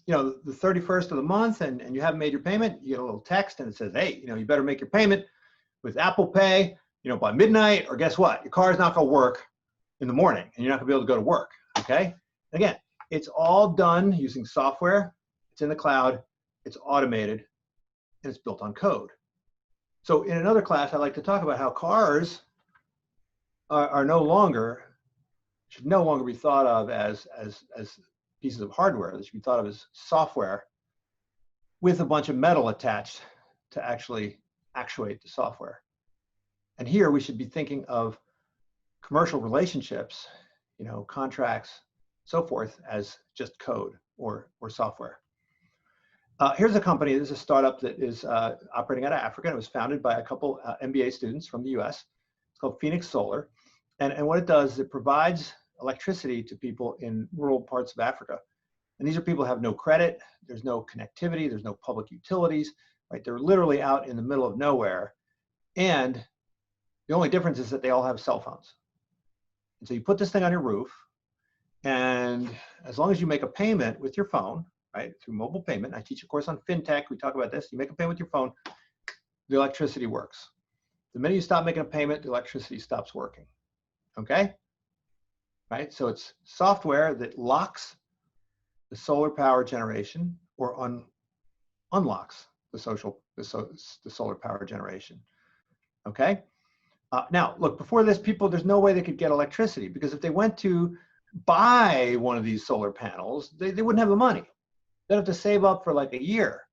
B: the 31st of the month and you haven't made your payment, you get a little text and it says, hey, you better make your payment with Apple Pay, by midnight, or guess what? Your car is not going to work in the morning and you're not going to be able to go to work. Okay? Again, it's all done using software. It's in the cloud. It's automated. And it's built on code. So in another class, I like to talk about how cars should no longer be thought of as pieces of hardware. They should be thought of as software with a bunch of metal attached to actually actuate the software. And here we should be thinking of commercial relationships, contracts, so forth, as just code or software. Here's a company, this is a startup that is operating out of Africa. It was founded by a couple MBA students from the US. It's called Phoenix Solar. And what it does is it provides electricity to people in rural parts of Africa. And these are people who have no credit, there's no connectivity, there's no public utilities, right? They're literally out in the middle of nowhere. And the only difference is that they all have cell phones. And so you put this thing on your roof, and as long as you make a payment with your phone, right, through mobile payment. I teach a course on fintech. We talk about this. You make a payment with your phone, the electricity works. The minute you stop making a payment, the electricity stops working. Okay? Right? So it's software that locks the solar power generation or unlocks the solar power generation. Okay? Now, look, before this, there's no way they could get electricity, because if they went to buy one of these solar panels, they wouldn't have the money. They'd have to save up for like a year,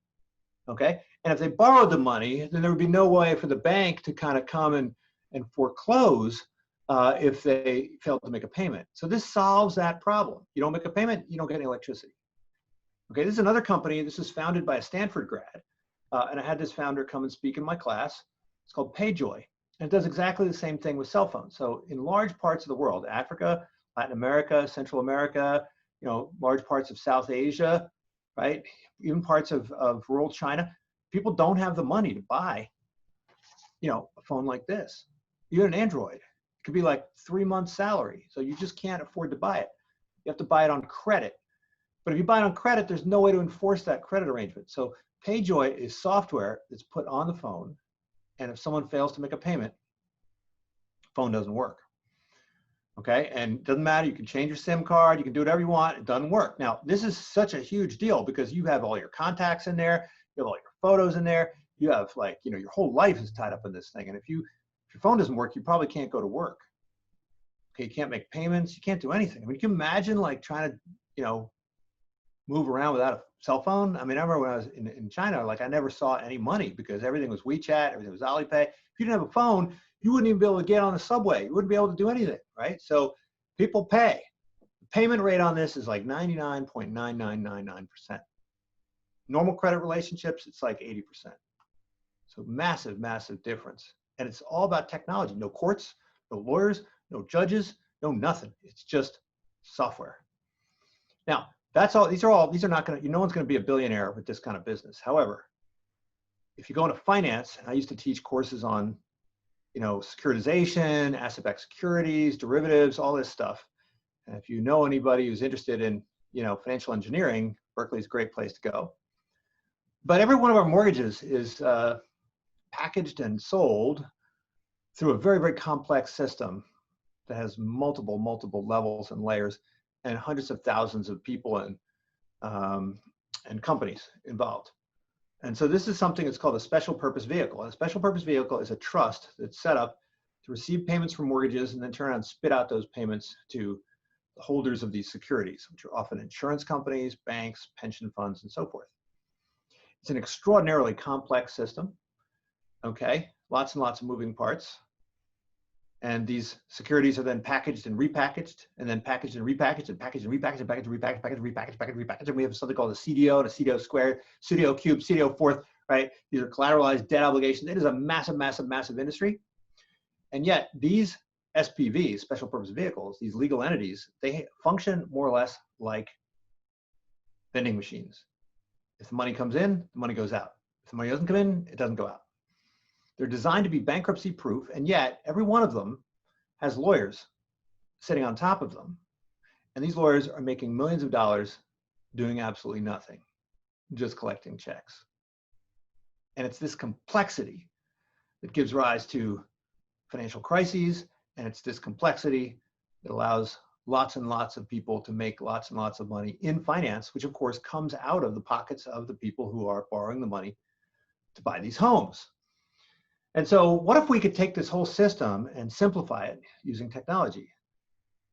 B: okay? And if they borrowed the money, then there would be no way for the bank to kind of come and foreclose if they failed to make a payment. So this solves that problem. You don't make a payment, you don't get any electricity. Okay, this is another company. This is founded by a Stanford grad. And I had this founder come and speak in my class. It's called PayJoy. And it does exactly the same thing with cell phones. So in large parts of the world, Africa, Latin America, Central America, large parts of South Asia, right? Even parts of rural China, people don't have the money to buy, a phone like this. You get an Android, it could be like 3 months' salary. So you just can't afford to buy it. You have to buy it on credit. But if you buy it on credit, there's no way to enforce that credit arrangement. So PayJoy is software that's put on the phone. And if someone fails to make a payment, the phone doesn't work. Okay, and it doesn't matter, you can change your SIM card, you can do whatever you want, it doesn't work. Now, this is such a huge deal because you have all your contacts in there, you have all your photos in there, you have your whole life is tied up in this thing. And if your phone doesn't work, you probably can't go to work. Okay, you can't make payments, you can't do anything. I mean, can you imagine trrying to, move around without a cell phone? I mean, I remember when I was in China, I never saw any money because everything was WeChat, everything was Alipay. If you didn't have a phone, you wouldn't even be able to get on the subway. You wouldn't be able to do anything, right? So people pay. The payment rate on this is like 99.9999%. Normal credit relationships, it's like 80%. So massive, massive difference. And it's all about technology. No courts, no lawyers, no judges, no nothing. It's just software. Now, that's all. These are not going to, no one's going to be a billionaire with this kind of business. However, if you go into finance, and I used to teach courses on securitization, asset-backed securities, derivatives, all this stuff. And if you know anybody who's interested in, financial engineering, Berkeley's a great place to go. But every one of our mortgages is packaged and sold through a very, very complex system that has multiple levels and layers and hundreds of thousands of people and companies involved. And so this is something that's called a special purpose vehicle. And a special purpose vehicle is a trust that's set up to receive payments from mortgages and then turn around and spit out those payments to holders of these securities, which are often insurance companies, banks, pension funds, and so forth. It's an extraordinarily complex system, okay? Lots and lots of moving parts. And these securities are then packaged and repackaged, and then packaged and repackaged, and packaged and repackaged, and packaged and repackaged, packaged, repackaged, packaged, repackaged. And we have something called a CDO and a CDO squared, CDO cubed, CDO fourth, right? These are collateralized debt obligations. It is a massive, massive, massive industry. And yet these SPVs, special purpose vehicles, these legal entities, they function more or less like vending machines. If the money comes in, the money goes out. If the money doesn't come in, it doesn't go out. They're designed to be bankruptcy proof, and yet every one of them has lawyers sitting on top of them. And these lawyers are making millions of dollars doing absolutely nothing, just collecting checks. And it's this complexity that gives rise to financial crises, and it's this complexity that allows lots and lots of people to make lots and lots of money in finance, which of course comes out of the pockets of the people who are borrowing the money to buy these homes. And so what if we could take this whole system and simplify it using technology?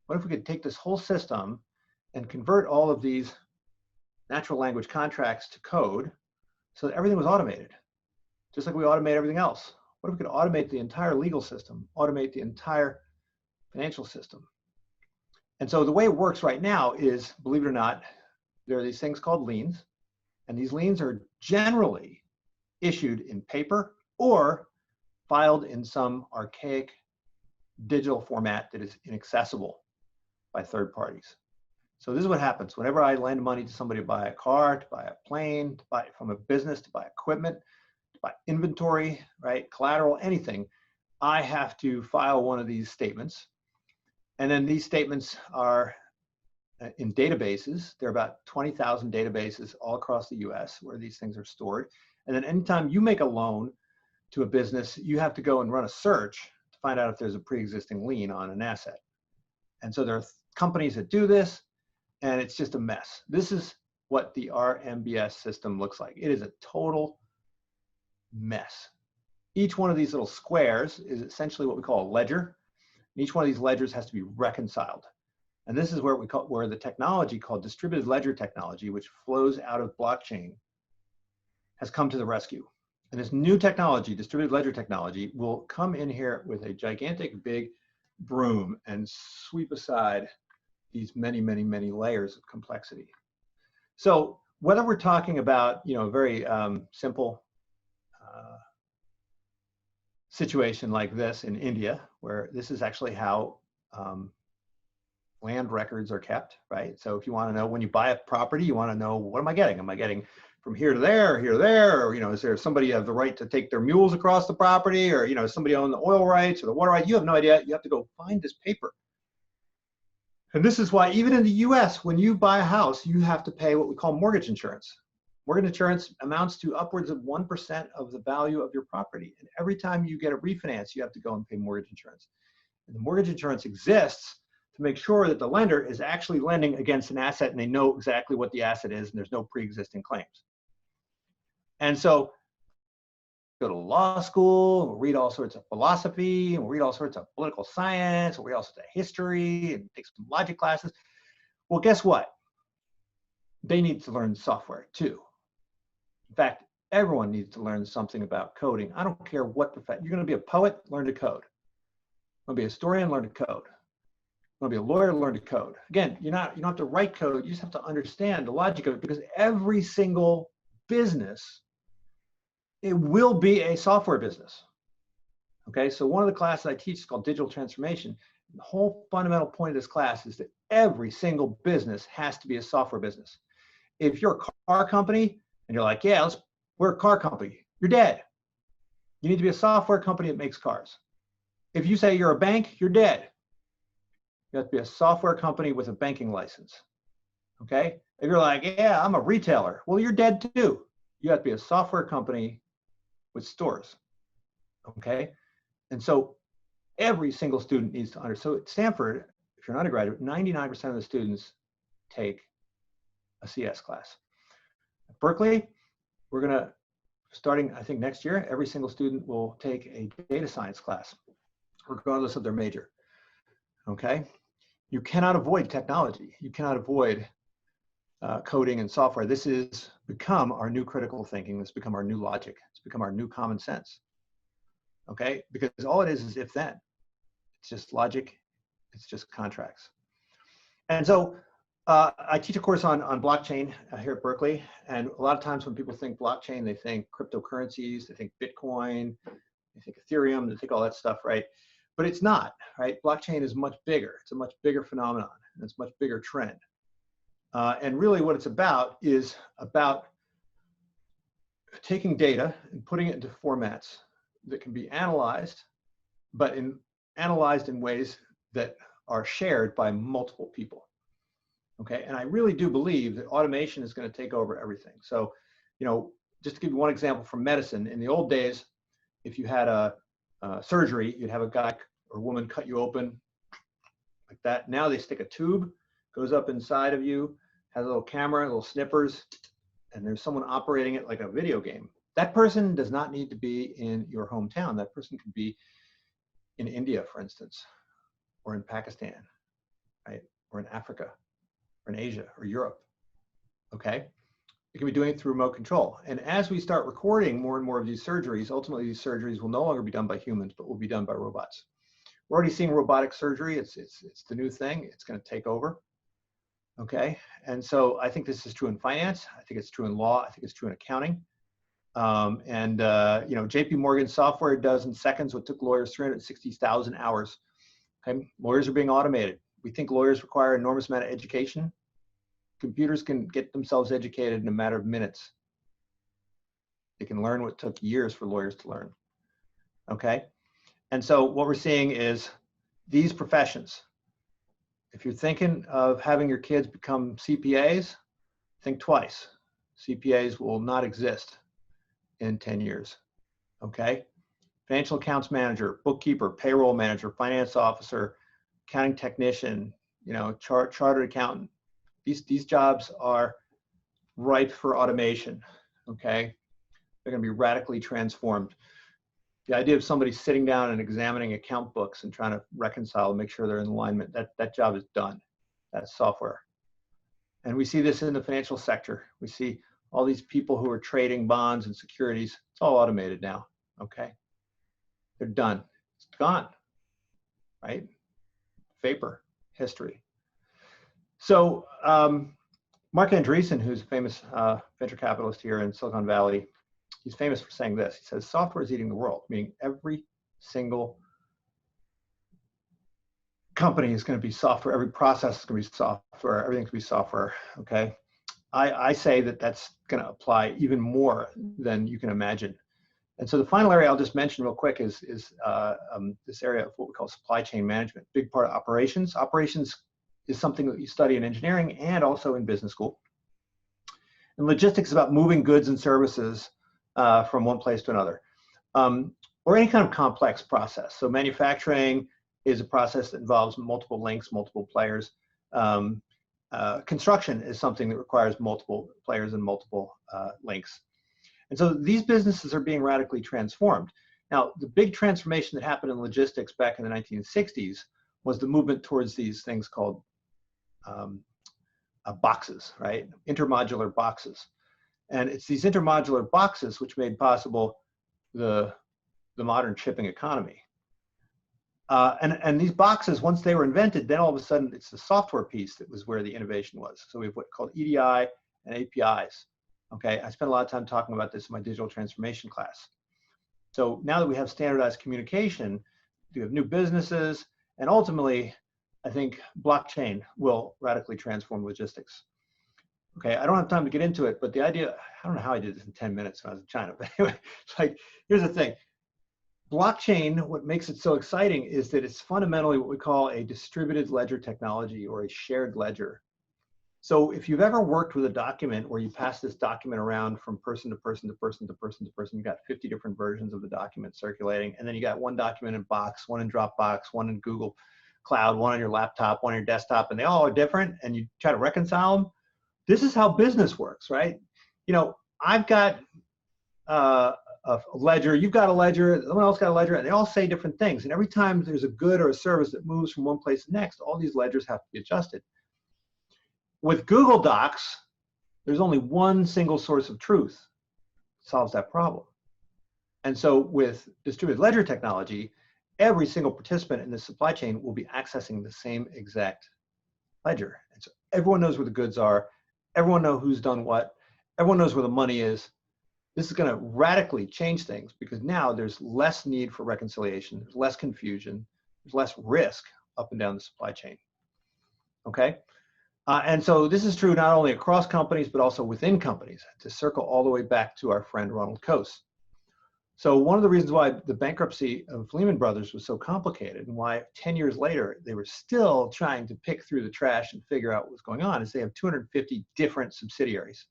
B: What if we could take this whole system and convert all of these natural language contracts to code so that everything was automated, just like we automate everything else? What if we could automate the entire legal system, automate the entire financial system? And so the way it works right now is, believe it or not, there are these things called liens, and these liens are generally issued in paper or filed in some archaic digital format that is inaccessible by third parties. So this is what happens whenever I lend money to somebody to buy a car, to buy a plane, to buy from a business, to buy equipment, to buy inventory, right, collateral, anything. I have to file one of these statements. And then these statements are in databases. There are about 20,000 databases all across the US where these things are stored. And then anytime you make a loan to a business, you have to go and run a search to find out if there's a pre-existing lien on an asset. And so there are companies that do this, and it's just a mess. This is what the RMBS system looks like. It is a total mess. Each one of these little squares is essentially what we call a ledger. And each one of these ledgers has to be reconciled. And this is where the technology called distributed ledger technology, which flows out of blockchain, has come to the rescue. And this new technology, distributed ledger technology, will come in here with a gigantic big broom and sweep aside these many, many, many layers of complexity. So whether we're talking about, a very simple situation like this in India, where this is actually how land records are kept, right? So if you want to know, when you buy a property, you want to know, what am I getting? Am I getting from here to there, here to there? Or, is there somebody have the right to take their mules across the property? Or, does somebody own the oil rights or the water rights? You have no idea. You have to go find this paper. And this is why even in the US, when you buy a house, you have to pay what we call mortgage insurance. Mortgage insurance amounts to upwards of 1% of the value of your property. And every time you get a refinance, you have to go and pay mortgage insurance. And the mortgage insurance exists to make sure that the lender is actually lending against an asset and they know exactly what the asset is and there's no pre-existing claims. And so go to law school, we'll read all sorts of philosophy, and we'll read all sorts of political science, we'll read all sorts of history and take some logic classes. Well, guess what? They need to learn software too. In fact, everyone needs to learn something about coding. I don't care what profession. You're going to be a poet, learn to code. You're going to be a historian, learn to code. You're going to be a lawyer, learn to code. Again, you don't have to write code. You just have to understand the logic of it, because every single business, it will be a software business. Okay, so one of the classes I teach is called Digital Transformation. The whole fundamental point of this class is that every single business has to be a software business. If you're a car company and you're like, yeah, we're a car company, you're dead. You need to be a software company that makes cars. If you say you're a bank, you're dead. You have to be a software company with a banking license. Okay, if you're like, yeah, I'm a retailer, well, you're dead too. You have to be a software company with stores. Okay, and so every single student needs to understand. So at Stanford, if you're an undergraduate, 99% of the students take a CS class. At Berkeley, we're going to, starting I think next year, every single student will take a data science class, regardless of their major. Okay, you cannot avoid technology. You cannot avoid coding and software. This has become our new critical thinking. It's become our new logic. It's become our new common sense. Okay, because all it is if then. It's just logic. It's just contracts. And so I teach a course on blockchain here at Berkeley. And a lot of times when people think blockchain, they think cryptocurrencies, they think Bitcoin, they think Ethereum, they think all that stuff, right? But it's not, right? Blockchain is much bigger. It's a much bigger phenomenon. And it's a much bigger trend. And really what it's about is about taking data and putting it into formats that can be analyzed, but analyzed in ways that are shared by multiple people. Okay, and I really do believe that automation is going to take over everything. So, you know, just to give you one example from medicine, in the old days, if you had a surgery, you'd have a guy or woman cut you open like that. Now they stick a tube, goes up inside of you, has a little camera, little snippers, and there's someone operating it like a video game. That person does not need to be in your hometown. That person could be in India, for instance, or in Pakistan, right? Or in Africa, or in Asia, or Europe, okay? You can be doing it through remote control. And as we start recording more and more of these surgeries, ultimately these surgeries will no longer be done by humans, but will be done by robots. We're already seeing robotic surgery. It's the new thing. It's going to take over, okay? And so I think this is true in finance. I think it's true in law. I think it's true in accounting. You know, JP Morgan software does in seconds what took lawyers 360,000 hours. Okay, lawyers are being automated. We think lawyers require an enormous amount of education. Computers can get themselves educated in a matter of minutes. They can learn what took years for lawyers to learn. Okay, and so what we're seeing is these professions. If you're thinking of having your kids become CPAs, think twice. CPAs will not exist in 10 years, okay? Financial accounts manager, bookkeeper, payroll manager, finance officer, accounting technician, you know, chartered accountant. These jobs are ripe for automation, okay? They're gonna be radically transformed. The idea of somebody sitting down and examining account books and trying to reconcile and make sure they're in alignment, that job is done. That's software. And we see this in the financial sector. We see all these people who are trading bonds and securities. It's all automated now, okay? They're done. It's gone, right? Vapor, history. So Mark Andreessen, who's a famous venture capitalist here in Silicon Valley, he's famous for saying this. He says, software is eating the world, meaning every single company is going to be software. Every process is going to be software. Everything's going to be software, okay? I say that that's going to apply even more than you can imagine. And so the final area I'll just mention real quick is this area of what we call supply chain management, big part of operations. Operations is something that you study in engineering and also in business school. And logistics is about moving goods and services from one place to another, or any kind of complex process. So manufacturing is a process that involves multiple links, multiple players. Construction is something that requires multiple players and multiple links. And so these businesses are being radically transformed. Now, the big transformation that happened in logistics back in the 1960s was the movement towards these things called boxes, right? Intermodular boxes. And it's these intermodular boxes which made possible the modern shipping economy. And these boxes, once they were invented, then all of a sudden it's the software piece that was where the innovation was. So we have what's called EDI and APIs. Okay, I spent a lot of time talking about this in my digital transformation class. So now that we have standardized communication, we have new businesses, and ultimately, I think blockchain will radically transform logistics. Okay, I don't have time to get into it, but the idea, I don't know how I did this in 10 minutes when I was in China, but anyway, it's like, here's the thing. Blockchain, what makes it so exciting is that it's fundamentally what we call a distributed ledger technology or a shared ledger. So if you've ever worked with a document where you pass this document around from person to person to person to person to person, you got 50 different versions of the document circulating, and then you got one document in Box, one in Dropbox, one in Google Cloud, one on your laptop, one on your desktop, and they all are different, and you try to reconcile them. This is how business works, right? You know, I've got a ledger, you've got a ledger, someone else got a ledger, and they all say different things. And every time there's a good or a service that moves from one place to the next, all these ledgers have to be adjusted. With Google Docs, there's only one single source of truth that solves that problem. And so with distributed ledger technology, every single participant in the supply chain will be accessing the same exact ledger. And so everyone knows where the goods are, everyone knows who's done what, everyone knows where the money is. This is going to radically change things because now there's less need for reconciliation, there's less confusion, there's less risk up and down the supply chain. Okay? And so this is true not only across companies, but also within companies, to circle all the way back to our friend Ronald Coase. So one of the reasons why the bankruptcy of Lehman Brothers was so complicated and why 10 years later they were still trying to pick through the trash and figure out what's going on is they have 250 different subsidiaries.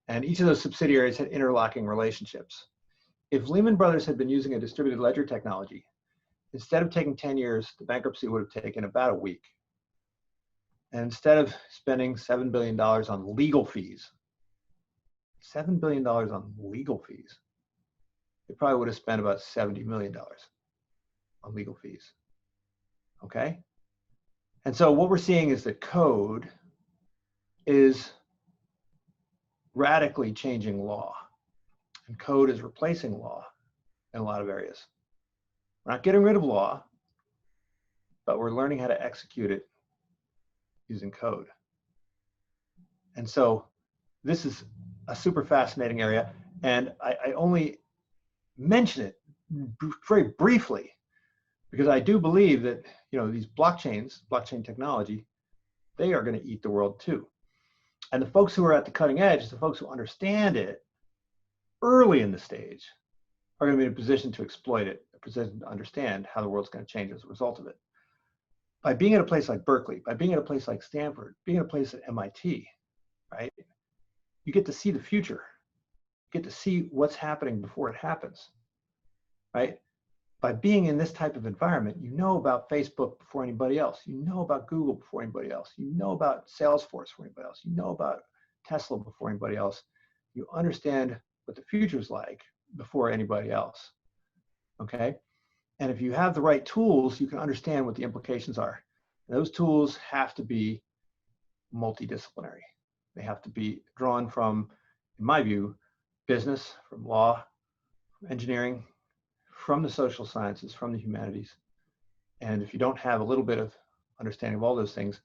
B: And each of those subsidiaries had interlocking relationships. If Lehman Brothers had been using a distributed ledger technology, instead of taking 10 years, the bankruptcy would have taken about a week. And instead of spending $7 billion on legal fees, $7 billion on legal fees, they probably would have spent about $70 million on legal fees. Okay? And so what we're seeing is that code is radically changing law. And code is replacing law in a lot of areas. We're not getting rid of law, but we're learning how to execute it using code. And so this is a super fascinating area. And I only mention it very briefly because I do believe that, you know, these blockchain technology, they are going to eat the world too. And the folks who are at the cutting edge, the folks who understand it early in the stage, are going to be in a position to exploit it, a position to understand how the world's going to change as a result of it. By being at a place like Berkeley, by being at a place like Stanford, being at a place at MIT, right? You get to see the future. You get to see what's happening before it happens, right? By being in this type of environment, you know about Facebook before anybody else. You know about Google before anybody else. You know about Salesforce before anybody else. You know about Tesla before anybody else. You understand what the future's like before anybody else, okay? And if you have the right tools, you can understand what the implications are. And those tools have to be multidisciplinary. They have to be drawn from, in my view, business, from law, from engineering, from the social sciences, from the humanities. And if you don't have a little bit of understanding of all those things,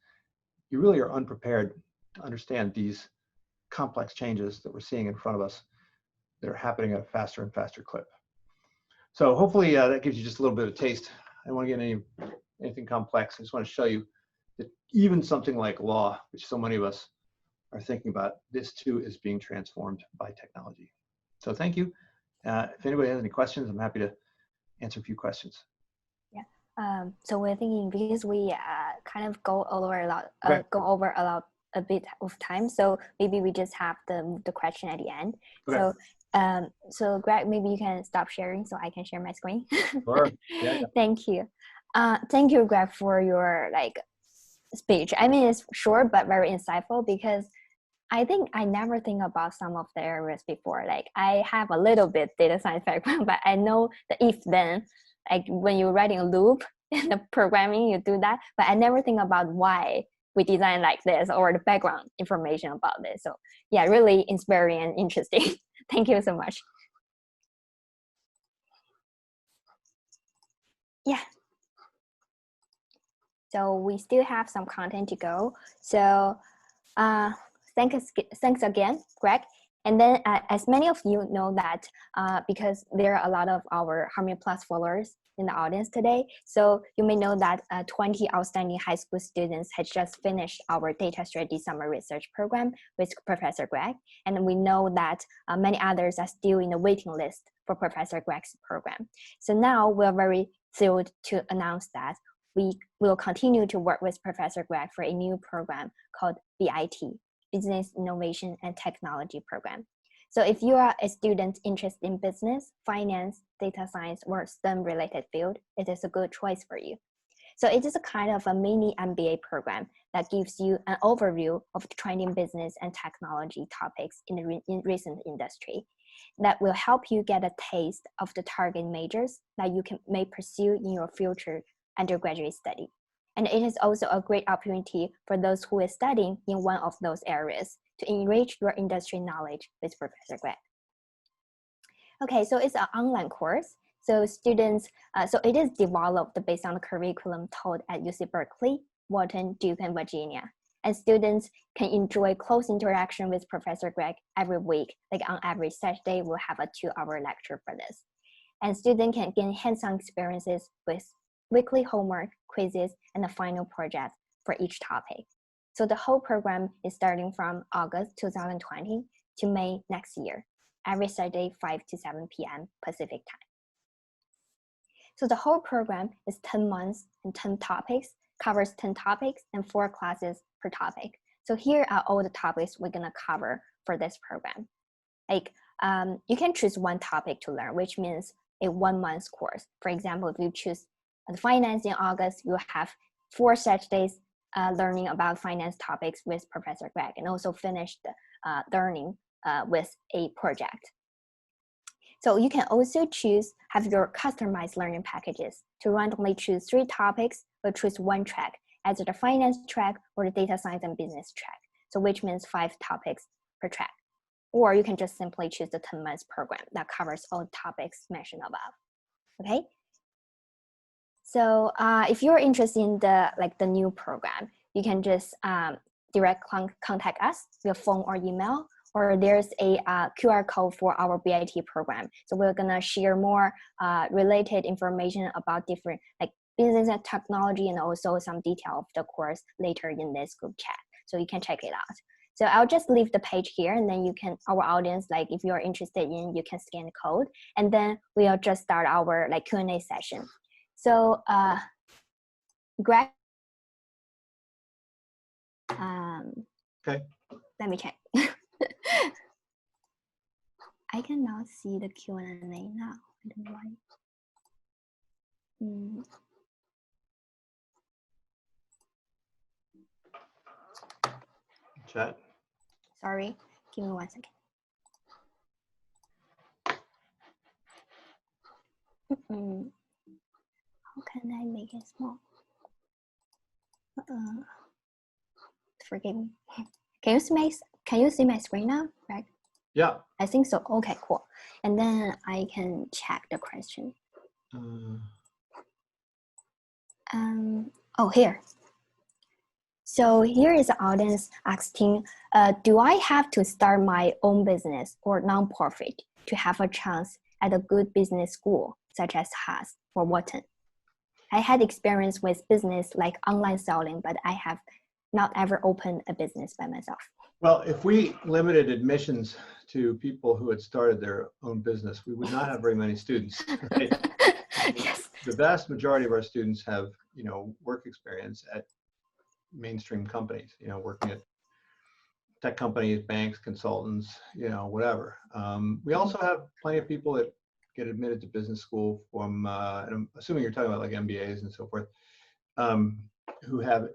B: you really are unprepared to understand these complex changes that we're seeing in front of us that are happening at a faster and faster clip. So hopefully that gives you just a little bit of taste. I don't want to get anything complex. I just want to show you that even something like law, which so many of us are thinking about, this too is being transformed by technology. So thank you. If anybody has any questions, I'm happy to answer a few questions.
A: Yeah. So we're thinking because we kind of go over a lot, a bit of time. So maybe we just have the question at the end. Okay. So Greg, maybe you can stop sharing so I can share my screen.
B: Sure. Yeah.
A: Thank you. Thank you, Greg, for your speech. I mean, it's short but very insightful because I think I never think about some of the areas before. Like I have a little bit data science background, but I know the if then, like when you're writing a loop in the programming, you do that. But I never think about why we design like this or the background information about this. So yeah, really inspiring and interesting. Thank you so much. Yeah. So we still have some content to go. So thanks again, Greg. And then as many of you know that because there are a lot of our Harmony Plus followers in the audience today. So you may know that 20 outstanding high school students had just finished our data strategy summer research program with Professor Greg. And we know that many others are still in the waiting list for Professor Greg's program. So now we're very thrilled to announce that we will continue to work with Professor Greg for a new program called BIT, Business Innovation and Technology Program. So if you are a student interested in business, finance, data science, or STEM related field, it is a good choice for you. So it is a kind of a mini MBA program that gives you an overview of the trending business and technology topics in the in recent industry that will help you get a taste of the target majors that you may pursue in your future undergraduate study. And it is also a great opportunity for those who are studying in one of those areas to enrich your industry knowledge with Professor Greg. Okay, so it's an online course. So students, so it is developed based on the curriculum taught at UC Berkeley, Wharton, Duke, and Virginia. And students can enjoy close interaction with Professor Greg every week. Like on every Saturday, we'll have a 2-hour lecture for this. And students can gain hands-on experiences with weekly homework, quizzes, and a final project for each topic. So the whole program is starting from August 2020 to May next year, every Saturday, 5 to 7 p.m. Pacific time. So the whole program is 10 months and 10 topics, covers 10 topics and 4 classes per topic. So here are all the topics we're gonna cover for this program. Like you can choose one topic to learn, which means a 1-month course. For example, if you choose the finance in August, you'll have 4 Saturdays learning about finance topics with Professor Greg, and also finish the learning with a project. So you can also have your customized learning packages to randomly choose 3 topics or choose 1 track, either the finance track or the data science and business track. So which means 5 topics per track. Or you can just simply choose the 10-month program that covers all the topics mentioned above, okay? So if you're interested in the new program, you can just direct contact us via phone or email, or there's a QR code for our BIT program. So we're gonna share more related information about different like business and technology, and also some detail of the course later in this group chat. So you can check it out. So I'll just leave the page here, and then you can, our audience, like if you're interested in, you can scan the code, and then we'll just start our like Q&A session. So Greg,
B: okay.
A: Let me check. I cannot see the Q&A now. I don't know why.
B: Chat.
A: Sorry, give me 1 second. How can I make it small? Forgive me. Can you see my screen now, right?
B: Yeah.
A: I think so. Okay, cool. And then I can check the question. Oh, here. So here is the audience asking, do I have to start my own business or nonprofit to have a chance at a good business school, such as Haas or Wharton? I had experience with business like online selling, but I have not ever opened a business by myself.
B: Well, if we limited admissions to people who had started their own business, we would not have very many students. Right?
A: Yes.
B: The vast majority of our students have, work experience at mainstream companies, working at tech companies, banks, consultants, whatever. We also have plenty of people that get admitted to business school from, and I'm assuming you're talking about like MBAs and so forth, who have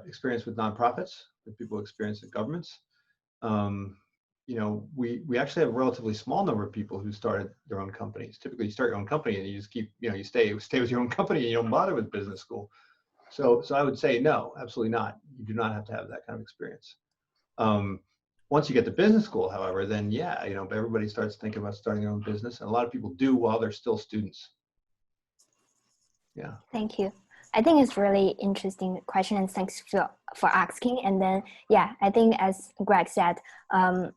B: experience with nonprofits, with people experience at governments. We actually have a relatively small number of people who started their own companies. Typically, you start your own company and you just keep, you stay with your own company and you don't bother with business school. So I would say no, absolutely not. You do not have to have that kind of experience. Once you get to business school, however, then yeah, everybody starts thinking about starting their own business, and a lot of people do while they're still students. Yeah.
A: Thank you. I think it's really interesting question, and thanks for asking. And then, yeah, I think as Greg said, I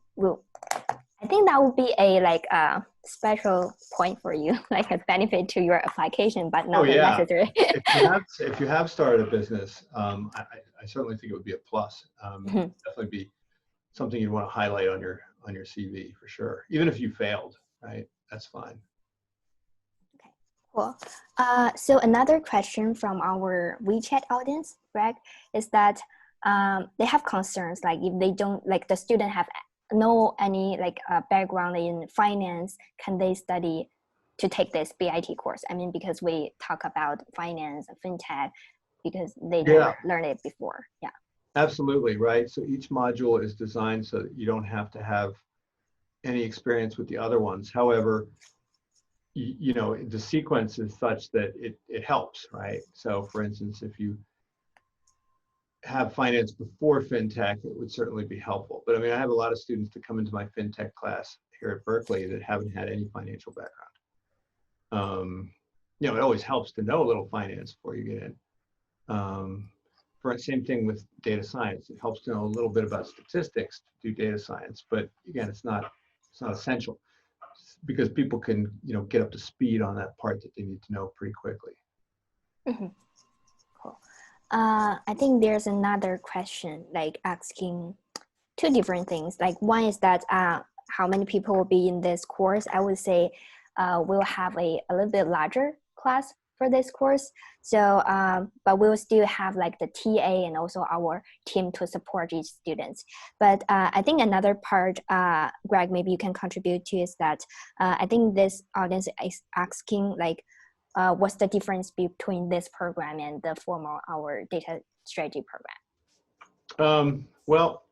A: think that would be a special point for you, like a benefit to your application, but not necessary.
B: if you have started a business, I certainly think it would be a plus. Definitely be something you'd want to highlight on your CV for sure. Even if you failed, right? That's fine.
A: Okay, cool. So another question from our WeChat audience, Greg, is that they have concerns, like if they don't, like the student have any background in finance, can they study to take this BIT course? I mean, because we talk about finance, fintech, because they
B: Yeah.
A: never learned it before. Yeah.
B: Absolutely, right. So each module is designed so that you don't have to have any experience with the other ones. However, you know, the sequence is such that it helps, right? So for instance, if you have finance before fintech, it would certainly be helpful. But I mean, I have a lot of students that come into my fintech class here at Berkeley that haven't had any financial background. You know, it always helps to know a little finance before you get in. For same thing with data science, it helps to know a little bit about statistics to do data science. But again, it's not essential, because people can, you know, get up to speed on that part that they need to know pretty quickly.
A: Mm-hmm. Cool. I think there's another question, like asking two different things. Like one is that how many people will be in this course? I would say we'll have a little bit larger class for this course. So, but we'll still have like the TA and also our team to support each student. But I think another part, Greg, maybe you can contribute to is that I think this audience is asking like, what's the difference between this program and the formal our data strategy program?
B: Well,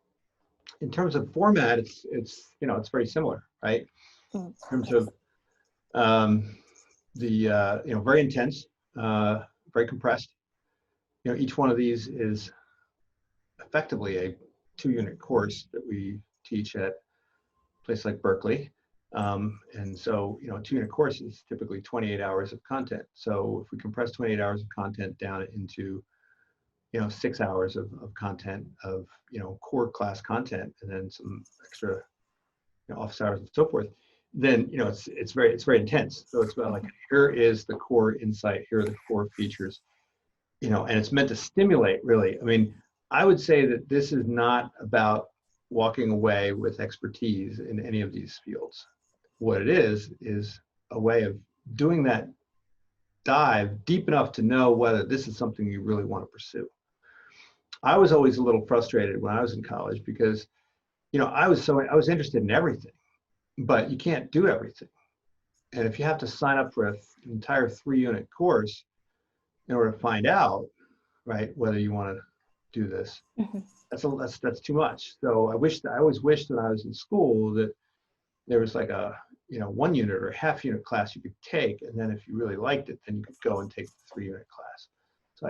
B: in terms of format, it's you know, it's very similar, right? In terms of you know, very intense, very compressed. You know, each one of these is effectively a 2-unit course that we teach at a place like Berkeley. And so, you know, a 2-unit course is typically 28 hours of content. So if we compress 28 hours of content down into, you know, 6 hours of content of, you know, core class content, and then some extra, you know, office hours and so forth, then, you know, it's very intense. So it's about like, here is the core insight, here are the core features, you know, and it's meant to stimulate, really. I mean, I would say that this is not about walking away with expertise in any of these fields. What it is a way of doing that dive deep enough to know whether this is something you really want to pursue. I was always a little frustrated when I was in college because, you know, I was interested in everything, but you can't do everything. And if you have to sign up for an entire 3-unit course in order to find out, right, whether you want to do this, that's too much. So I always wished when I was in school that there was like a, you know, 1-unit or half-unit class you could take, and then if you really liked it, then you could go and take the 3-unit class.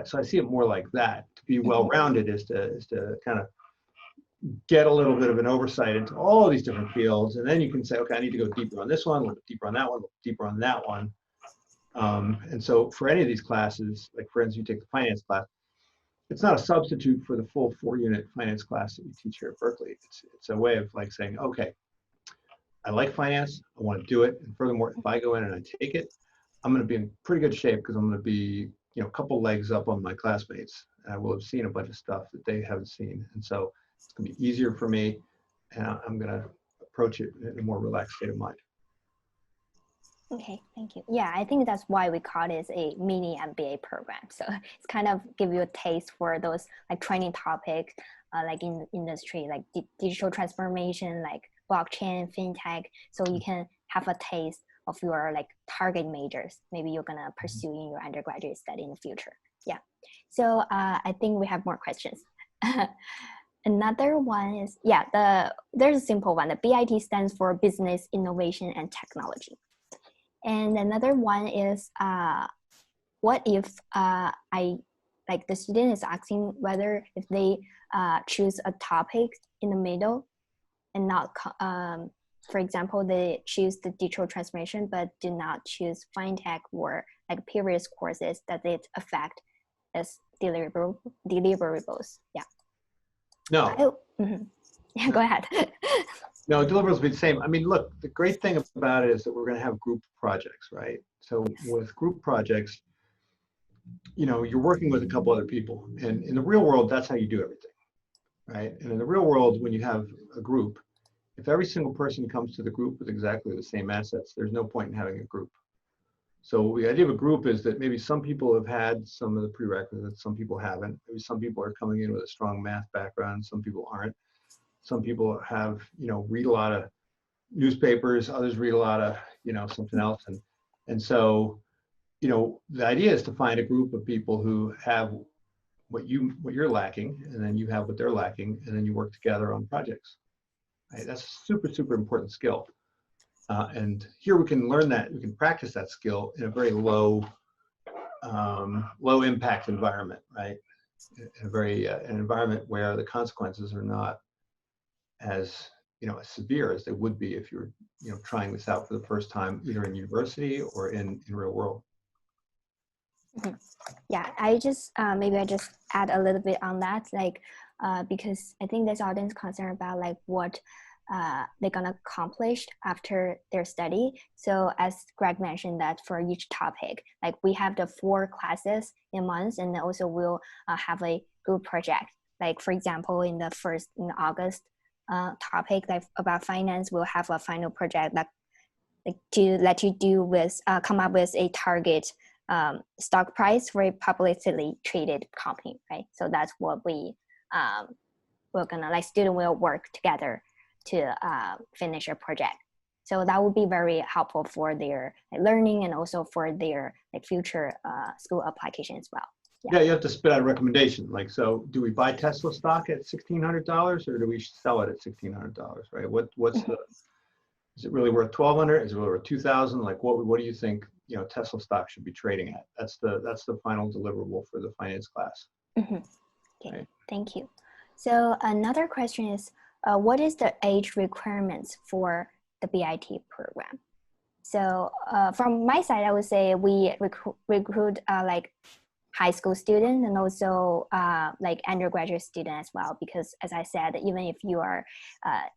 B: So I see it more like that. To be well-rounded is to kind of get a little bit of an oversight into all of these different fields, and then you can say, okay, I need to go deeper on this one, a little bit deeper on that one, a little deeper on that one. And so for any of these classes, like for instance, you take the finance class, it's not a substitute for the full 4-unit finance class that we teach here at Berkeley. It's a way of like saying, okay, I like finance, I want to do it, and furthermore, if I go in and I take it, I'm going to be in pretty good shape because I'm going to be, you know, a couple legs up on my classmates. And I will have seen a bunch of stuff that they haven't seen, and so it's going to be easier for me, and I'm going to approach it in a more relaxed state of mind.
A: Okay, thank you. Yeah, I think that's why we call it a mini MBA program. So it's kind of give you a taste for those like training topics, like in industry, like digital transformation, like blockchain, fintech. So you can have a taste of your like target majors. Maybe you're gonna pursue in your undergraduate study in the future. Yeah. So I think we have more questions. Another one is, yeah, there's a simple one. The BIT stands for Business Innovation and Technology. And another one is, what if the student is asking whether if they choose a topic in the middle and not, for example, they choose the digital transformation, but do not choose fintech or like previous courses that it affect as deliverables. Yeah.
B: No.
A: Yeah, go ahead.
B: No, deliverables will be the same. I mean, look, the great thing about it is that we're going to have group projects, right? So with group projects, you know, you're working with a couple other people, and in the real world, that's how you do everything, right? And in the real world, when you have a group, if every single person comes to the group with exactly the same assets, there's no point in having a group. So the idea of a group is that maybe some people have had some of the prerequisites, some people haven't. Maybe some people are coming in with a strong math background, some people aren't. Some people have, you know, read a lot of newspapers, others read a lot of, you know, something else. And so, you know, the idea is to find a group of people who have what you're lacking, and then you have what they're lacking, and then you work together on projects. Right? That's a super, super important skill. And here we can learn that, we can practice that skill in a very low impact environment, right? In a very an environment where the consequences are not as as severe as they would be if you're trying this out for the first time, either in university or in real world.
A: Mm-hmm. Yeah, I just maybe I just add a little bit on that, like because I think this audience concerned about like what they're gonna accomplish after their study. So as Greg mentioned, that for each topic, like we have the 4 classes in months, and then also we'll have a group project. Like for example, in August topic, like about finance, we'll have a final project that like to let you do with come up with a target stock price for a publicly traded company, right? So that's what we're gonna, like, student will work together to finish a project. So that would be very helpful for their learning and also for their future school application as well.
B: Yeah, you have to spit out a recommendation. Like, so do we buy Tesla stock at $1,600 or do we sell it at $1,600, right? What's the, is it really worth $1,200? Is it really worth $2,000? Like, what do you think, Tesla stock should be trading at? That's the final deliverable for the finance class.
A: Mm-hmm. Okay,
B: right.
A: Thank you. So another question is, what is the age requirements for the BIT program? So from my side, I would say we recruit like high school students and also like undergraduate students as well, because as I said, even if you are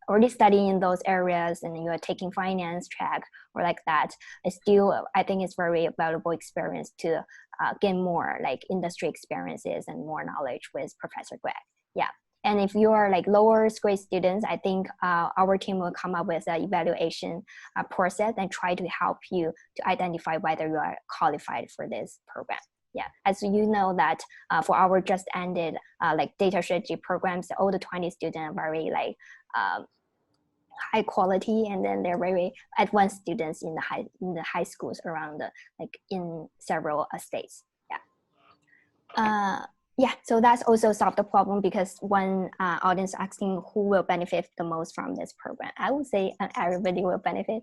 A: already studying in those areas and you are taking finance track or like that, it's still, I think it's very valuable experience to gain more like industry experiences and more knowledge with Professor Greg. Yeah. And if you are like lower grade students, I think our team will come up with an evaluation process and try to help you to identify whether you are qualified for this program. Yeah, as you know that for our just ended like data strategy programs, all the 20 students are very like high quality, and then they're very advanced students in the high schools around like in several states. Yeah. Yeah, so that's also solved the problem, because one audience asking who will benefit the most from this program. I would say everybody will benefit.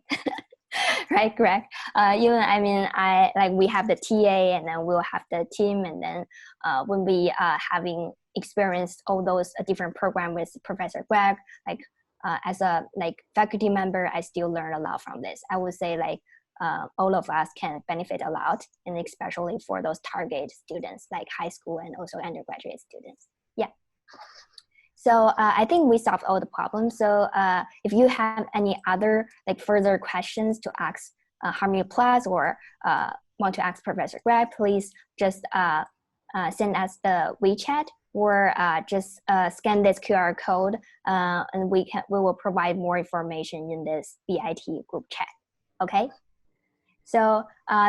A: Right, Greg? Even, I mean, we have the TA, and then we'll have the team, and then when we having experienced all those different programs with Professor Greg, like as a faculty member, I still learn a lot from this. I would say all of us can benefit a lot, and especially for those target students like high school and also undergraduate students. Yeah. So I think we solved all the problems. So if you have any other further questions to ask Harmony Plus or want to ask Professor Greg, please just send us the WeChat or just scan this QR code, and we will provide more information in this BIT group chat. Okay. So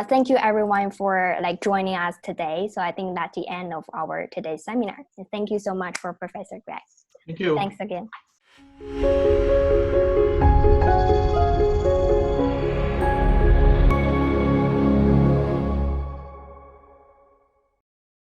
A: thank you everyone for joining us today. So I think that's the end of our today's seminar. And thank you so much for Professor Greg.
B: Thank you.
A: Thanks again.